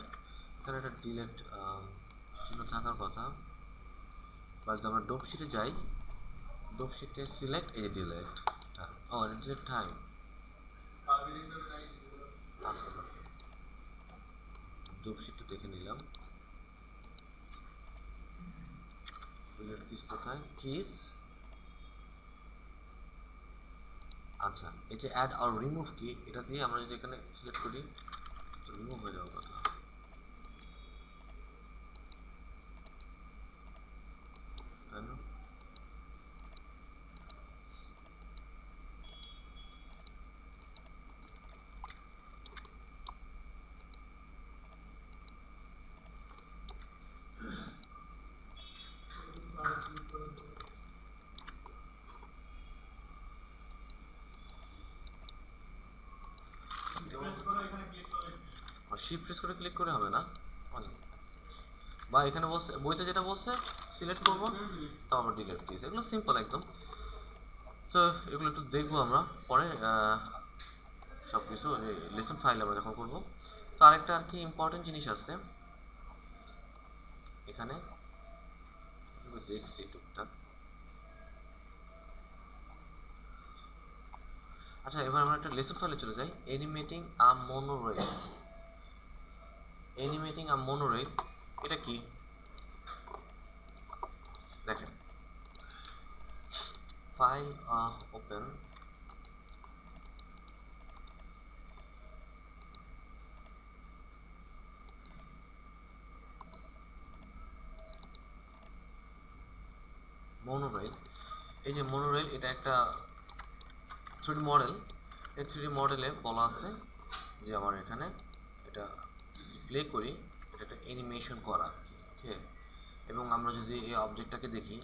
এখানে একটা ডিলিট চিহ্ন থাকার কথা। বা যদি আমরা ড্রপ শিটে যাই, ড্রপ শিটে সিলেক্ট, এই যে ডিলিট, ও ডিলিট টাইম আস্তে আস্তে ড্রপ শিটটা দেখে নিলাম। ডিলিট কিস কোথায়, কিস, আচ্ছা এই যে অ্যাড আর রিমুভ কি, এটা দিয়ে আমরা যদি এখানে সিলেক্ট করি রিমুভ হয়ে যাওয়ার কথা, তাই না? আর শিফট প্রেস করে ক্লিক করে হবে না, বা এখানে বসে বইতে যেটা বলছে সিলেক্ট করবো, তারপর ডিলিট কিস, এগুলো সিম্পল একদম। তো এগুলো একটু দেখবো আমরা পরে সব কিছু লেসন ফাইল আমরা যখন করবো। তো আরেকটা আর কি ইম্পর্টেন্ট জিনিস আছে এখানে, দেখছি টুকটাক। আচ্ছা এবার আমরা একটা লেসন ফাইলে চলে যাই, অ্যানিমেটিং আ মোনোরেল। অ্যানিমেটিং আ মোনোরেল এটা কি দেখেন, ফাইল ওপেন, মোনোরেল, এই যে মোনোরেল এটা একটা 3D মডেল। এই 3D মডেলে বলা আছে যে আমার এখানে এটা প্লে করি, এটা একটা অ্যানিমেশন করা, ঠিক আছে। এবং আমরা যদি এই অবজেক্টটাকে দেখি,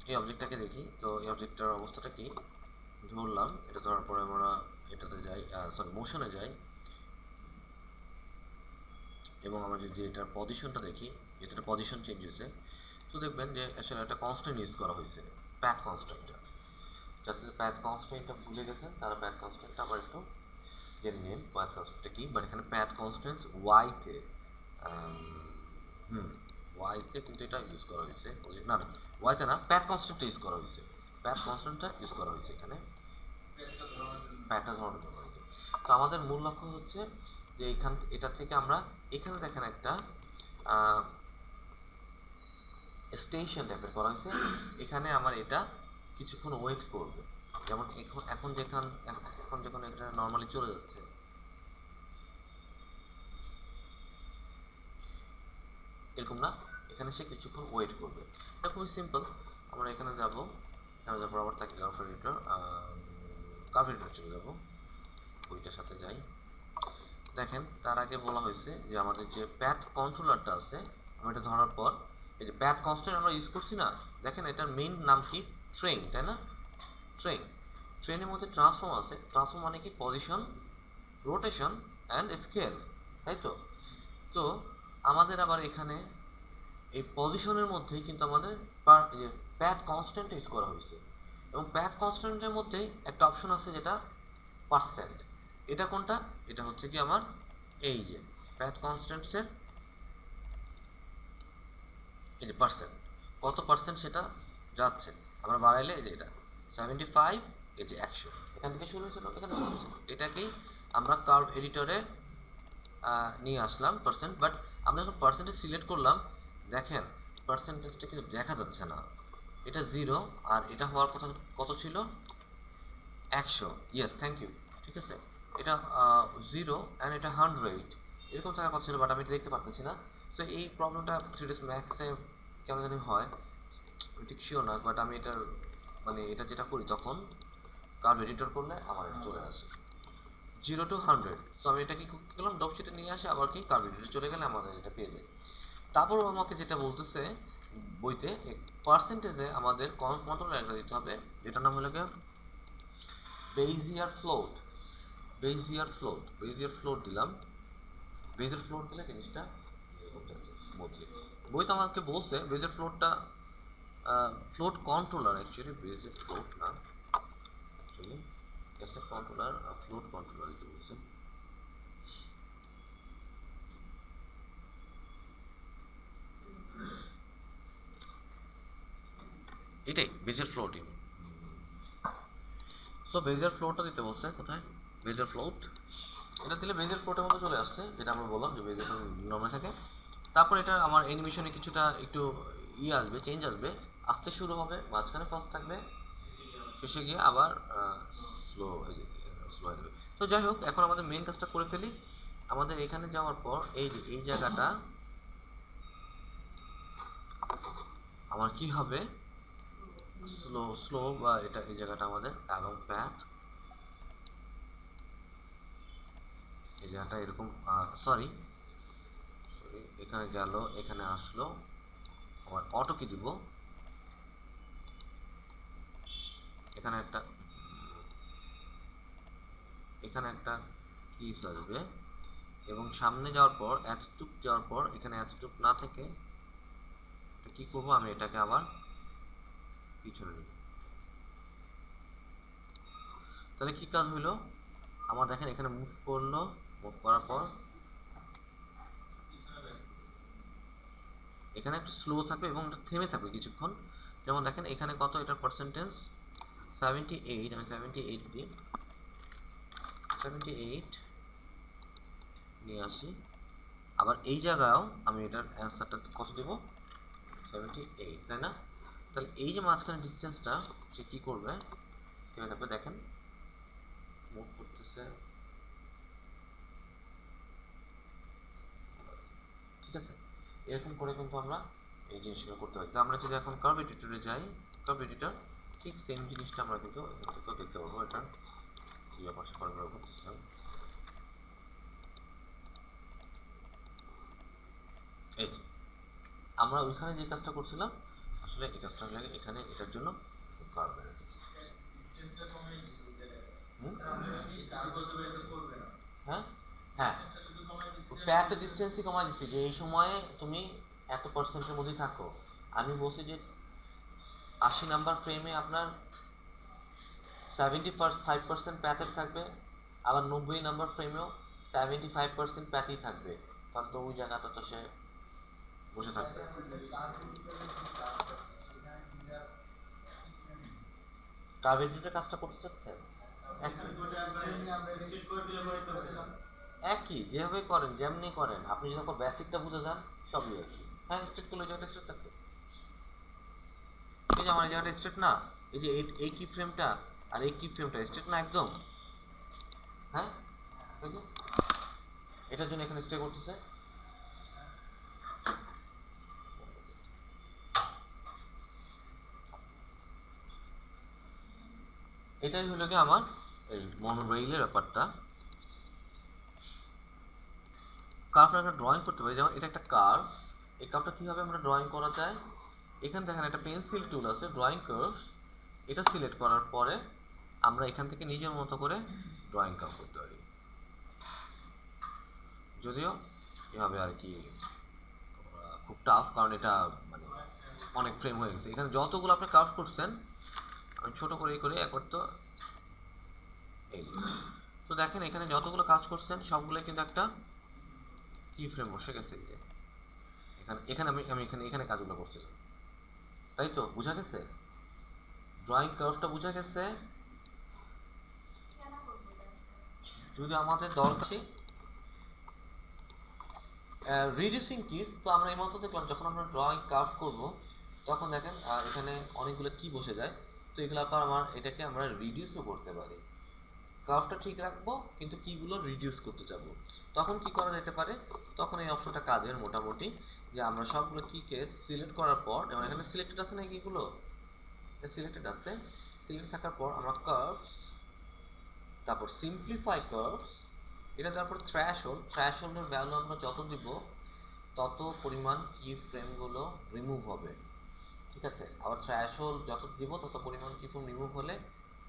এই অবজেক্টটাকে দেখি, তো এই অবজেক্টটার অবস্থাটা কি, ধরলাম এটা ধরার পরে আমরা এটাতে যাই, সরি মোশনে যাই, এবং আমরা যদি এটার পজিশনটা দেখি, যেটা পজিশন চেঞ্জ হয়েছে, তো দেখবেন যে আসলে একটা কনস্ট্যান্ট ইউজ করা হয়েছে, প্যাথ কনস্ট্যান্টটা। যাতে প্যাথ কনস্ট্যান্টটা ভুলে গেছেন তারা প্যাথ কনস্ট্যান্টটা আবার একটু জেনে নিন প্যাথ কনস্ট্যান্টটা কি। বাট এখানে প্যাথ কনস্ট্যান্ট ওয়াইতে ওয়াইতে কিন্তু এটা ইউজ করা হয়েছে, না না ওয়াইতে না, প্যাথ কনস্ট্যান্টটা ইউজ করা হয়েছে, প্যাথ কনস্ট্যান্টটা ইউজ করা হয়েছে এখানে প্যাথটা ধরানোর জন্য। তো আমাদের মূল লক্ষ্য হচ্ছে যে এটা থেকে আমরা এখানে দেখেন একটা স্টেশন টাইপের করা হয়েছে, এখানে আমার এটা কিছুক্ষণ ওয়েট করবে, যেমন এখন যখন এটা নর্মালি চলে যাচ্ছে এরকম না, এখানে সে কিছুক্ষণ ওয়েট করবে। এটা খুবই সিম্পল। আমরা এখানে যাবো, এখানে যাবো আবার তাকে কার্ভ এডিটর চলে যাবো, ওইটার সাথে যাই। দেখেন তার আগে বলা হয়েছে যে আমাদের যে প্যাথ কন্ট্রোলারটা আছে, আমরা এটা ধরার পর এই যে প্যাথ কনস্ট্যান্ট আমরা ইউজ করছি না, দেখেন এটার মেইন নাম কি ট্রেন, তাই না? ট্রেনের মধ্যে ট্রান্সফর্ম আছে, ট্রান্সফর্ম মানে কি পজিশন, রোটেশন অ্যান্ড স্কেল, তাই তো? তো আমাদের আবার এখানে এই পজিশনের মধ্যেই কিন্তু আমাদের প্যাথ কনস্ট্যান্ট ইউজ করা হয়েছে, এবং প্যাথ কনস্ট্যান্টের মধ্যেই একটা অপশন আছে যেটা পার্সেন্ট। এটা কোনটা? এটা হচ্ছে কি আমার এই যে প্যাথ কনস্ট্যান্টসের এই যে পার্সেন্ট, কত পার্সেন্ট সেটা যাচ্ছে, আমরা বাড়াইলে এই যে এটা 75, এই যে 100, এখান থেকে শুরু হয়েছিল, এখানে শুরু হয়েছিল, এটাকেই আমরা কার্ভ এডিটরে নিয়ে আসলাম পার্সেন্ট। বাট আমরা যখন পার্সেন্টেজ সিলেক্ট করলাম, দেখেন পার্সেন্টেজটা কিন্তু দেখা যাচ্ছে না, এটা 0 আর এটা হওয়ার কথা কত ছিল 100, ইয়েস থ্যাংক ইউ, ঠিক আছে, এটা 0 অ্যান্ড এটা 100 এরকম থাকার কথা ছিল, বাট আমি এটা দেখতে পারতেছি না। সো এই প্রবলেমটা 3ds ম্যাক্সে কেমন জানি হয়, ঠিক শিওর না, বাট আমি এটার মানে এটা যেটা করি তখন কার্ভ এডিটর করলে আমার এটা চলে আসে 0 to 100। সো আমি এটা কি করলাম, ডপ শিটে নিয়ে আসে, আবার কি কার্ভ এডিটর চলে গেলে আমাদের এটা পেয়ে যায়। তারপরও আমাকে যেটা বলতেছে বইতে, পার্সেন্টেজে আমাদের কন্ট্রোল একটা দিতে হবে, যেটার নাম হলো বেজিয়ার ফ্লোট। বেজিয়ার ফ্লোট দিলাম, বেজিয়ার ফ্লোট দিলে জিনিসটা স্মুথলি। বইতে আমাকে বলছে বেজিয়ার ফ্লোটটা float controller, actually bezier float না, actually asset controller float controller দিতে বলছে। এটাই বেজিয়ার ফ্লোটই। সো বেজিয়ার ফ্লোটটা দিতে বলছে, কোথায় বেজিয়ার ফ্লোট, এটা দিলে বেজিয়ার ফ্লোটের মতো চলে আসছে, যেটা আমরা বললাম যে বেজিয়ার ফ্লোট নর্মাল থাকে। তারপর এটা আমার অ্যানিমেশনে কিছুটা একটু আসবে, চেঞ্জ আসবে, আস্তে শুরু হবে, মাঝখানে ফাস্ট থাকবে, শেষে গিয়ে আবার স্লো হয়ে যাবে। তো যাই হোক, এখন আমাদের মেন কাজটা করে ফেলি। আমাদের এখানে যাওয়ার পর এই জায়গাটা আমার কি হবে, স্লো বা এটা এই জায়গাটা আমাদের অ্যালং প্যাথ, এই জায়গাটা এরকম, সরি এখানে গেল, এখানে আসলো, আমার অটো কি দিব, এখানে একটা কি আসবে, এবং সামনে যাওয়ার পর এতটুক যাওয়ার পর এখানে এতটুক না থেকে কি করব, আমি এটাকে আবার পিছনে নিব। তাহলে কি কাজ হইলো আমার, দেখেন এখানে মুভ করলো, মুভ করার পর এখানে একটু স্লো থাকবে এবং থেমে থাকবে কিছুক্ষণ। যেমন দেখেন এখানে কত, এটার পার্সেন্টেজ 78, আমি 78 দিই, 78 নিয়ে আসি। আবার এই জায়গায়ও আমি এটার অ্যান্সারটা কত দেবো, 78, তাই না? তাহলে এই যে মাঝখানে ডিস্টেন্সটা সে কী করবে, থেমে থাকবে, দেখেন মুভ করতেছে, ঠিক আছে? এরকম করে কিন্তু আমরা এই জিনিসগুলো করতে পারি। তো আমরা যদি এখন কার্ভ এডিটরে যাই, কার্ভ এডিটর ঠিক সেম জিনিসটা আমরা কিন্তু দেখতে পাবো, এটা কী ব্যাপার স্যাপার করতেছিলাম। এই যে আমরা ওইখানে যে কাজটা করছিলাম, আসলে এই কাজটা লাগে এখানে, এটার জন্য কার্ভ হ্যাঁ হ্যাঁ প্যাথ ডিস্টেন্সই কমাই দিচ্ছি, যে এই সময়ে তুমি এত পার্সেন্টের মধ্যেই থাকো। আমি বলছি যে 80 নাম্বার ফ্রেমে আপনার 75% প্যাথের থাকবে, আবার 90 নাম্বার ফ্রেমেও 75% প্যাথই থাকবে, কারণ তো ওই জায়গাটা তো সে বসে থাকবে। কার্ভেটিটের কাজটা করতে চাচ্ছেন একই যেভাবে করেন যেমনি করেন, আপনি যখন বেসিকটা বুঝে যান সবই একই। হ্যাঁ স্ট্রেট করলে জায়গাটা স্ট্রেট থাকবে। এই যে আমার এই জায়গাটা স্ট্রেট না, এই যে এই কি ফ্রেমটা আর এই কি ফ্রেমটা স্ট্রেট না একদম, হ্যাঁ এটার জন্য এখানে স্টে করতেছে। এটাই হলো কি আমার এই মনোরেইলের ব্যাপারটা। কার্ভ একটা ড্রয়িং করতে পারি, যেমন এটা একটা কার্ভ, এই কার্ভটা কীভাবে আমরা ড্রয়িং করা যায়, এখানে দেখেন একটা পেন্সিল টুল আছে ড্রয়িং কার্ভস, এটা সিলেক্ট করার পরে আমরা এখান থেকে নিজের মতো করে ড্রয়িং কার্ভ করতে পারি। যদিও এভাবে আর কি খুব টাফ, কারণ এটা মানে অনেক ফ্রেম হয়ে গেছে। এখানে যতগুলো আপনি কার্ভ করছেন আমি ছোটো করে একবার তো এই তো দেখেন এখানে যতগুলো কাজ করছেন সবগুলো কিন্তু একটা কি ফ্রেম বসে গেছে। যে এখানে এখানে আমি এখানে কাজগুলো করছিলাম, তাই তো বোঝা গেছে, ড্রয়িং কার্ভটা বোঝা গেছে। যদি আমাদের দরকার রিডিউসিং কিস, তো আমরা এই মতো দেখলাম যখন আমরা ড্রয়িং কার্ভ করব তখন দেখেন এখানে অনেকগুলো কি বসে যায়, তো এগুলো আবার এটাকে আমরা রিডিউসও করতে পারি। কার্ভটা ঠিক রাখবো কিন্তু কিগুলো রিডিউস করতে যাব, তখন কি করা যেতে পারে, তখন এই অপশনটা কাজের মোটামুটি, যে আমরা সবগুলো কিকে সিলেক্ট করার পর, যেমন এখানে সিলেক্টেড আছে না কিগুলো, সিলেক্টেড আছে, সিলেক্ট থাকার পর আমরা কার্ভস, তারপর সিম্পলিফাই কার্ভস, এটা তারপর থ্র্যাশহোল্ডের ভ্যালু আমরা যত দিব তত পরিমাণ কি ফ্রেমগুলো রিমুভ হবে, ঠিক আছে। আবার থ্র্যাশহোল্ড যত দিব তত পরিমাণ কি ফ্রেম রিমুভ হলে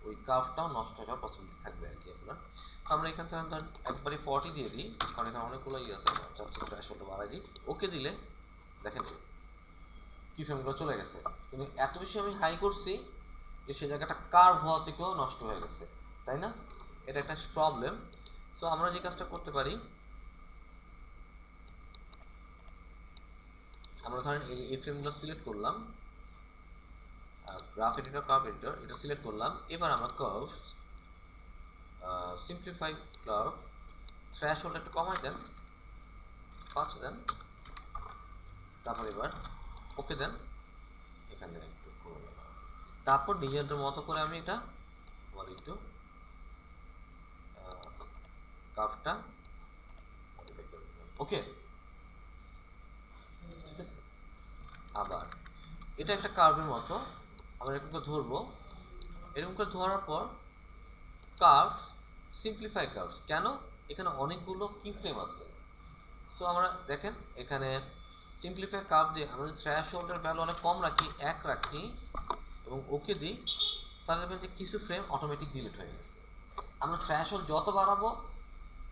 ওই কার্ভটাও নষ্ট হয়ে যাওয়ার পসিবিলিটি থাকবে আর কি আপনার। তো আমরা এখান থেকে একবারে 40 দিয়ে দিই, কারণ এখানে অনেকগুলো আছে, থ্র্যাশহোল্ড বাড়াই দিই, ওকে দিলে দেখেন কি ফ্রেমগুলো চলে গেছে, কিন্তু এত বেশি আমি হাই করছি যে সে জায়গাটা কার্ভ হওয়া থেকেও নষ্ট হয়ে গেছে, তাই না, এটা একটা প্রবলেম। সো আমরা যে কাজটা করতে পারি, আমরা ধরেন এই ফ্রেমগুলো সিলেক্ট করলাম, গ্রাফ এডিটর কার্ভ এডিটর এটা সিলেক্ট করলাম, এবার আমরা কার্ভ সিম্পলিফাই কার্ভ থ্র্যাশহোল্ড একটু কমাই দেন, 5 দেন, তারপর এবার ওকে দেন, এখানে একটু কমে, তারপর নিজেদের মতো করে আমি এটা আবার একটু কার্ভটা ওকে, ঠিক আছে। আবার এটা একটা কার্ভের মতো আমরা এরকম করে ধরবো, এরকম করে ধরার পর কার্ভ সিম্পলিফাই কার্ভস, কেন এখানে অনেকগুলো কি ফ্রেম আছে, সো আমরা দেখেন এখানে সিম্পলিফাই কার্ভ দিয়ে আমরা যদি থ্র্যাশহোল্ডের ভ্যালু অনেক কম রাখি, 1 রাখি এবং ওকে দিই, তাহলে দেখবেন যে কিছু ফ্রেম অটোমেটিক ডিলিট হয়ে গেছে। আমরা থ্র্যাশহোল্ড যত বাড়াবো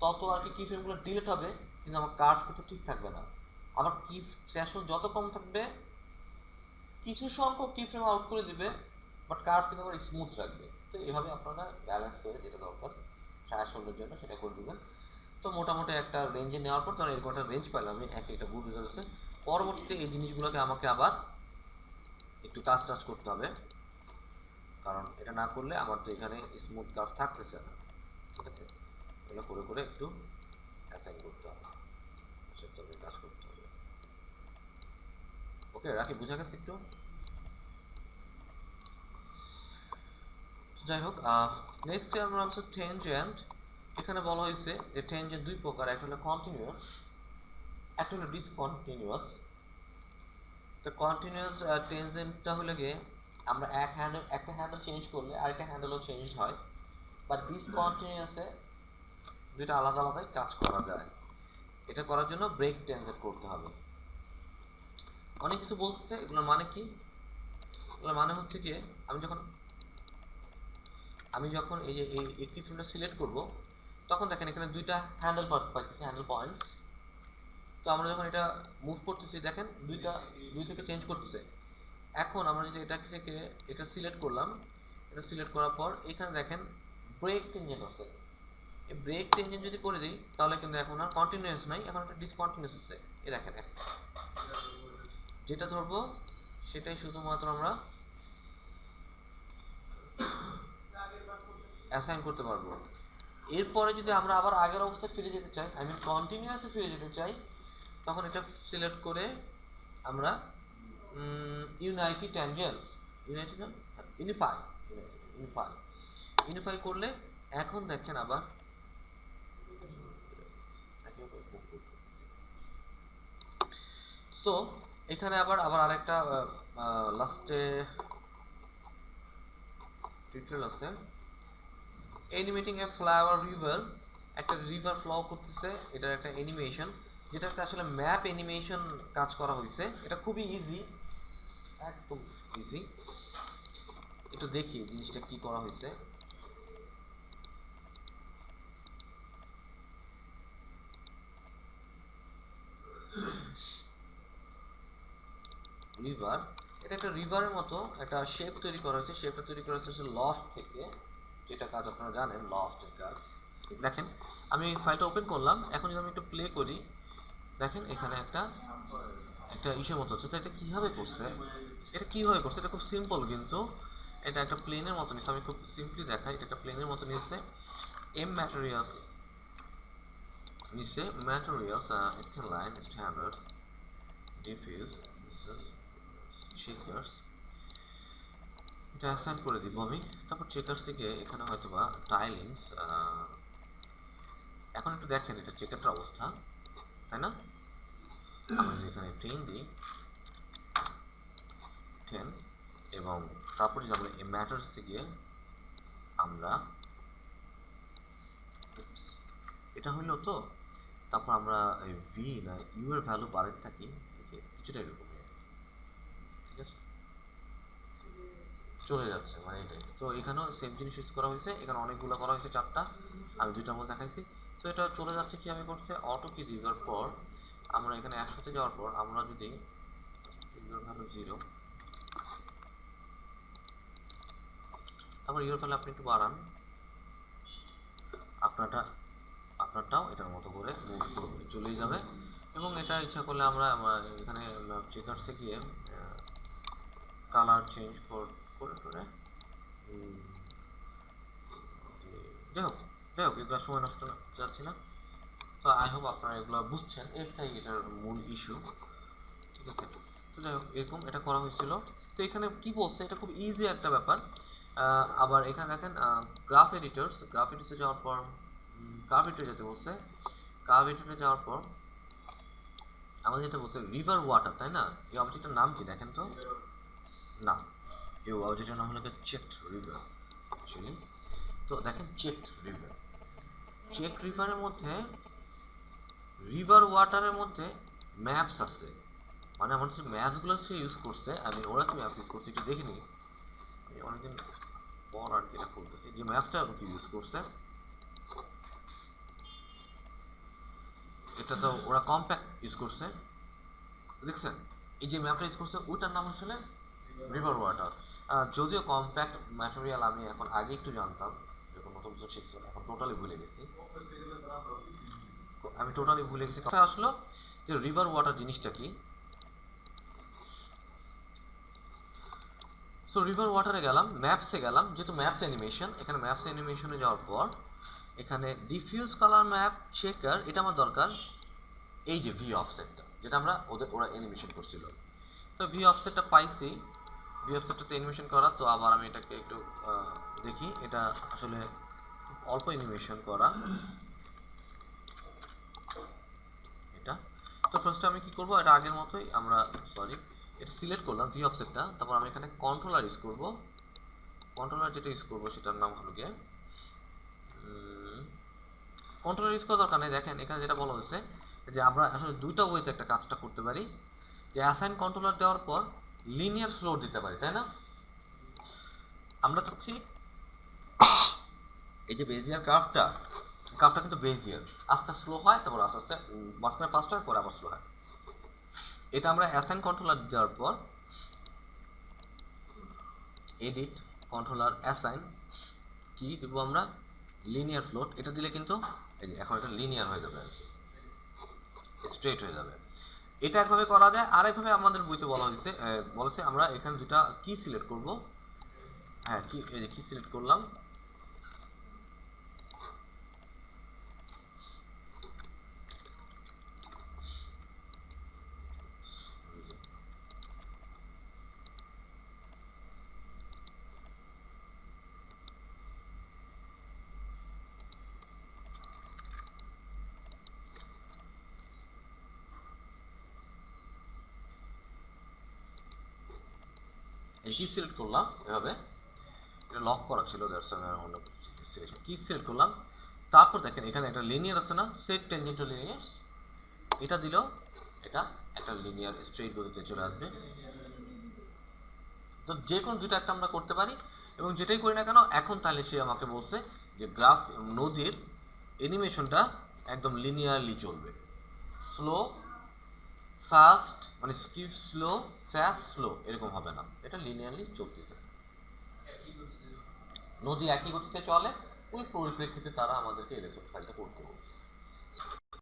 তত আর কি ফ্রেমগুলো ডিলিট হবে, কিন্তু আমার কার্ভ কিন্তু ঠিক থাকবে না। আবার কি থ্র্যাশহোল্ড যত কম থাকবে কিছু সংখ্যক কি ফ্রেম আউট করে দিবে, বাট কার্ভ কিন্তু আবার স্মুথ রাখবে। তো এইভাবে আপনারা ব্যালেন্স করে যেটা দরকার থ্র্যাশহোল্ডের জন্য সেটা করে দেবেন। তো মোটামুটি একটা রেঞ্জে নেওয়ার পর তখন এরকম একটা রেঞ্জ পাইলাম আমি, একটা গুড রেজাল্ট আছে। পরবর্তীতে এই জিনিসগুলোকে আমাকে আবার একটু কাজ করতে হবে, কারণ এটা না করলে আমার তো এখানে স্মুথ কার্ভ থাকতেছে না, ঠিক আছে। এগুলো করে করে একটু অ্যাসাইন করতে হবে, সেটা কাজ করতে হবে। ওকে রাখি, বোঝা গেছে একটু। যাই হোক, নেক্সটে আমরা হচ্ছে টেনজেন্ট। এখানে বলা হয়েছে যে টেনজেন্ট দুই প্রকার, একটা হলো কন্টিনিউয়াস, একটা হলো ডিসকন্টিনিউয়াস। তো কন্টিনিউয়াস টেনজেন্টটা হলে গিয়ে আমরা একটা হ্যান্ডেল চেঞ্জ করলে আরেকটা হ্যান্ডেলও চেঞ্জ হয়, বা ডিসকন্টিনিউয়াসে দুইটা আলাদা আলাদাই কাজ করা যায়। এটা করার জন্য ব্রেক টেনজেন্ট করতে হবে। অনেক কিছু বলতেছে, এগুলোর মানে কি, এগুলোর মানে হচ্ছে কি, আমি যখন এই যে এই একটি ফিল্ডটা সিলেক্ট করব তখন দেখেন এখানে দুইটা হ্যান্ডেল পাচ্ছি, হ্যান্ডেল পয়েন্টস। তো আমরা যখন এটা মুভ করতেছি দেখেন দুই থেকে চেঞ্জ করতেছে। এখন আমরা যদি এটা থেকে এটা সিলেক্ট করলাম, এটা সিলেক্ট করার পর এখানে দেখেন ব্রেক টেনজেন্ট আছে। এই ব্রেক টেনজেন্ট যদি করে দিই তাহলে কিন্তু এখন আর কন্টিনিউয়াস নাই, এখন একটা ডিসকন্টিনিউয়াস আছে। এই দেখেন যেটা ধরবো সেটাই শুধুমাত্র আমরা অ্যাসাইন করতে পারবো। এরপরে যদি আমরা আবার আগের অবস্থায় ফিরে যেতে চাই, আই মিন কন্টিনিউয়াসে ফিরে যেতে চাই, তখন এটা সিলেক্ট করে আমরা unity tangents unify unify unify করলে এখন দেখেন আবার সো এখানে আবার আরেকটা লাস্টে টিউটোরিয়াল আছে, অ্যানিমেটিং এ ফ্লাওয়ার রিভার। একটা রিভার ফ্লো করতেছে, এটার একটা অ্যানিমেশন, যেটাতে আসলে ম্যাপ অ্যানিমেশন কাজ করা হয়েছে। এটা খুবই ইজি, একদম ইজি। একটু দেখি জিনিসটা কি করা হয়েছে। রিভার, এটা একটা রিভারের মতো একটা শেপ তৈরি করা হয়েছে। শেপটা তৈরি করা হয়েছে লস্ট থেকে, যেটা কাজ আপনারা জানেন লস্টের কাজ। দেখেন আমি ফাইলটা ওপেন করলাম, এখন যদি আমি একটু প্লে করি, দেখেন এখানে একটা ইস্যুর মতো হচ্ছে। তো এটা কীভাবে করছে, এটা খুব সিম্পল, কিন্তু এটা একটা প্লেনের মতো নিচ্ছে। আমি খুব সিম্পলি দেখাই, এটা একটা প্লেনের মতো নিচ্ছে। এম ম্যাটেরিয়ালস নিচ্ছে, materials scale line standards diffuse checkers, এটা অ্যাসাইন করে দিব আমি। তারপর চেকার্স থেকে এখানে হয়তো বা টাইলিংস। এখন একটু দেখেন এটা চেকারটার অবস্থা, তাই না? আমরা যদি এখানে 10 দিই, 10, এবং তারপরে যদি আমরা এই ম্যাটার্সে গিয়ে আমরা এটা হইলো তো, তারপর আমরা এই ভি না ইউ এর ভ্যালু বাড়াতে থাকি কিছুটা এরকম, ঠিক আছে? চলে যাচ্ছে মানে এটাই। তো এখানেও সেম জিনিস ইউজ করা হয়েছে, এখানে অনেকগুলো করা হয়েছে, 4টা, আমি 2টার মধ্যে দেখাইছি। তো এটা চলে যাচ্ছে কি আমি করছে অটো কি দেওয়ার পর আমরা এখানে 100-তে যাওয়ার পর আমরা যদি ইউর ভ্যালু 0, তারপর ইউর ভ্যালু আপনি একটু বাড়ান, আপনারটাও এটার মতো করে মুভ করবে, চলেই যাবে। এবং এটা ইচ্ছা করলে আমরা এখানে চেকার্সে গিয়ে কালার চেঞ্জ করে যাই হোক এগুলো সময় নষ্ট যাচ্ছে না। তো আই হোপ আপনারা এগুলো বুঝছেন, এটাই এটার মূল ইস্যু, ঠিক আছে? তো যাই হোক এরকম এটা করা হয়েছিল। তো এখানে কি বলছে, এটা খুব ইজি একটা ব্যাপার। আবার এখানে দেখেন গ্রাফ এডিটরসে যাওয়ার পর কার্ভ এডিটরে যেতে বলছে। কার্ভ এডিটরে যাওয়ার পর আমাদের যেটা বলছে রিভার ওয়াটার, তাই না? এই অবজেক্টের নাম কি দেখেন তো? না, এই অবজেক্টের নাম হলো চেকড রিভার অ্যাকচুয়ালি। তো দেখেন চেকড রিভারের মধ্যে রিভার ওয়াটারের মধ্যে ম্যাপস আছে, মানে আমার যে ম্যাপসগুলো সে ইউজ করছে, আমি ওরা কি ম্যাপস ইউজ করছে একটু দেখে নিই। আমি অনেকদিন পর আর কি এটা করতেছি, যে ম্যাপসটা কি ইউজ করছে, এটা তো ওরা কম্প্যাক্ট ইউজ করছে, দেখছেন? এই যে ম্যাপটা ইউজ করছে ওইটার নাম আসলে রিভার ওয়াটার। যদিও কম্প্যাক্ট ম্যাটেরিয়াল আমি এখন আগে একটু জানতাম যখন নতুন কিছু শিখছিলাম, এখন টোটালি ভুলে গেছি। কথা আসলো যে রিভার ওয়াটার জিনিসটা কি। সো রিভার ওয়াটারে গেলাম, ম্যাপসে গেলাম, যেহেতু ম্যাপস অ্যানিমেশন, এখানে ম্যাপস অ্যানিমেশনে যাওয়ার পর এখানে ডিফিউজ কালার ম্যাপ চেকার, এটা আমার দরকার। এই যে ভি অফসেটটা, যেটা ওরা অ্যানিমেশন করছিল, তো ভি অফসেটটা পাইছি। ভি অফসেটটা তো অ্যানিমেশন করা, তো আবার আমি এটাকে একটু দেখি, এটা আসলে অল্প অ্যানিমেশন করা এটা। তো ফার্স্টে আমি কি করব, এটা আগের মতোই এটা সিলেক্ট করলাম ভি অফসেটটা, তারপর আমি এখানে কন্ট্রোলার ইউজ করব। কন্ট্রোলার যেটা ইউজ করব সেটার নাম হলো গিয়ে কন্ট্রোলার ইউজ করার দরকার নেই। দেখেন এখানে যেটা বলা হয়েছে যে আমরা আসলে দুইটা ওয়েতে একটা কাজটা করতে পারি, যে অ্যাসাইন কন্ট্রোলার দেওয়ার পর লিনিয়ার ফ্লো দিতে পারি, তাই না? আমরা চাচ্ছি এই যে বেজিয়ার কার্ভটা কিন্তু বেজিয়ার আস্তে স্লো হয়, তারপর আস্তে আস্তে মাঝখানে ফাস্ট হয়, পরে আবার স্লো হয়। এটা আমরা অ্যাসাইন কন্ট্রোলার দেওয়ার পর এডিট কন্ট্রোলার অ্যাসাইন কি দেবো আমরা, লিনিয়ার ফ্লোট। এটা দিলে কিন্তু এই যে এখন এটা লিনিয়ার হয়ে যাবে, স্ট্রেট হয়ে যাবে। এটা একভাবে করা যায়। আর একভাবে আমাদের বইতে বলেছে আমরা এখানে দুটা কি সিলেক্ট করব। হ্যাঁ, কি এই যে কি সিলেক্ট করলাম, এই কি সিলেক্ট করলাম এভাবে, এটা লক করা ছিল, দ্যাটস অন্য সিলেকশন কি সিলেক্ট করলাম। তারপর দেখেন এখানে একটা লিনিয়ার আছে না, সেট টেনজেন্ট টু লিনিয়ার, এটা দিলেও এটা একটা লিনিয়ার স্ট্রেট গতিতে চলে আসবে। তো যে কোনো দুটো একটা আমরা করতে পারি, এবং যেটাই করি না কেন এখন তাহলে সে আমাকে বলছে যে গ্রাফ নদীর অ্যানিমেশনটা একদম লিনিয়ারলি চলবে, স্লো ফাস্ট মানে স্কিপ স্লো ফাস্ট স্লো এরকম হবে না, এটা লিনিয়ারলি চলতে থাকে। নদী একই গতিতে চলে, ওই পরিপ্রেক্ষিতে তারা আমাদেরকে এলএসএফ ফাইলটা করতে বলছে।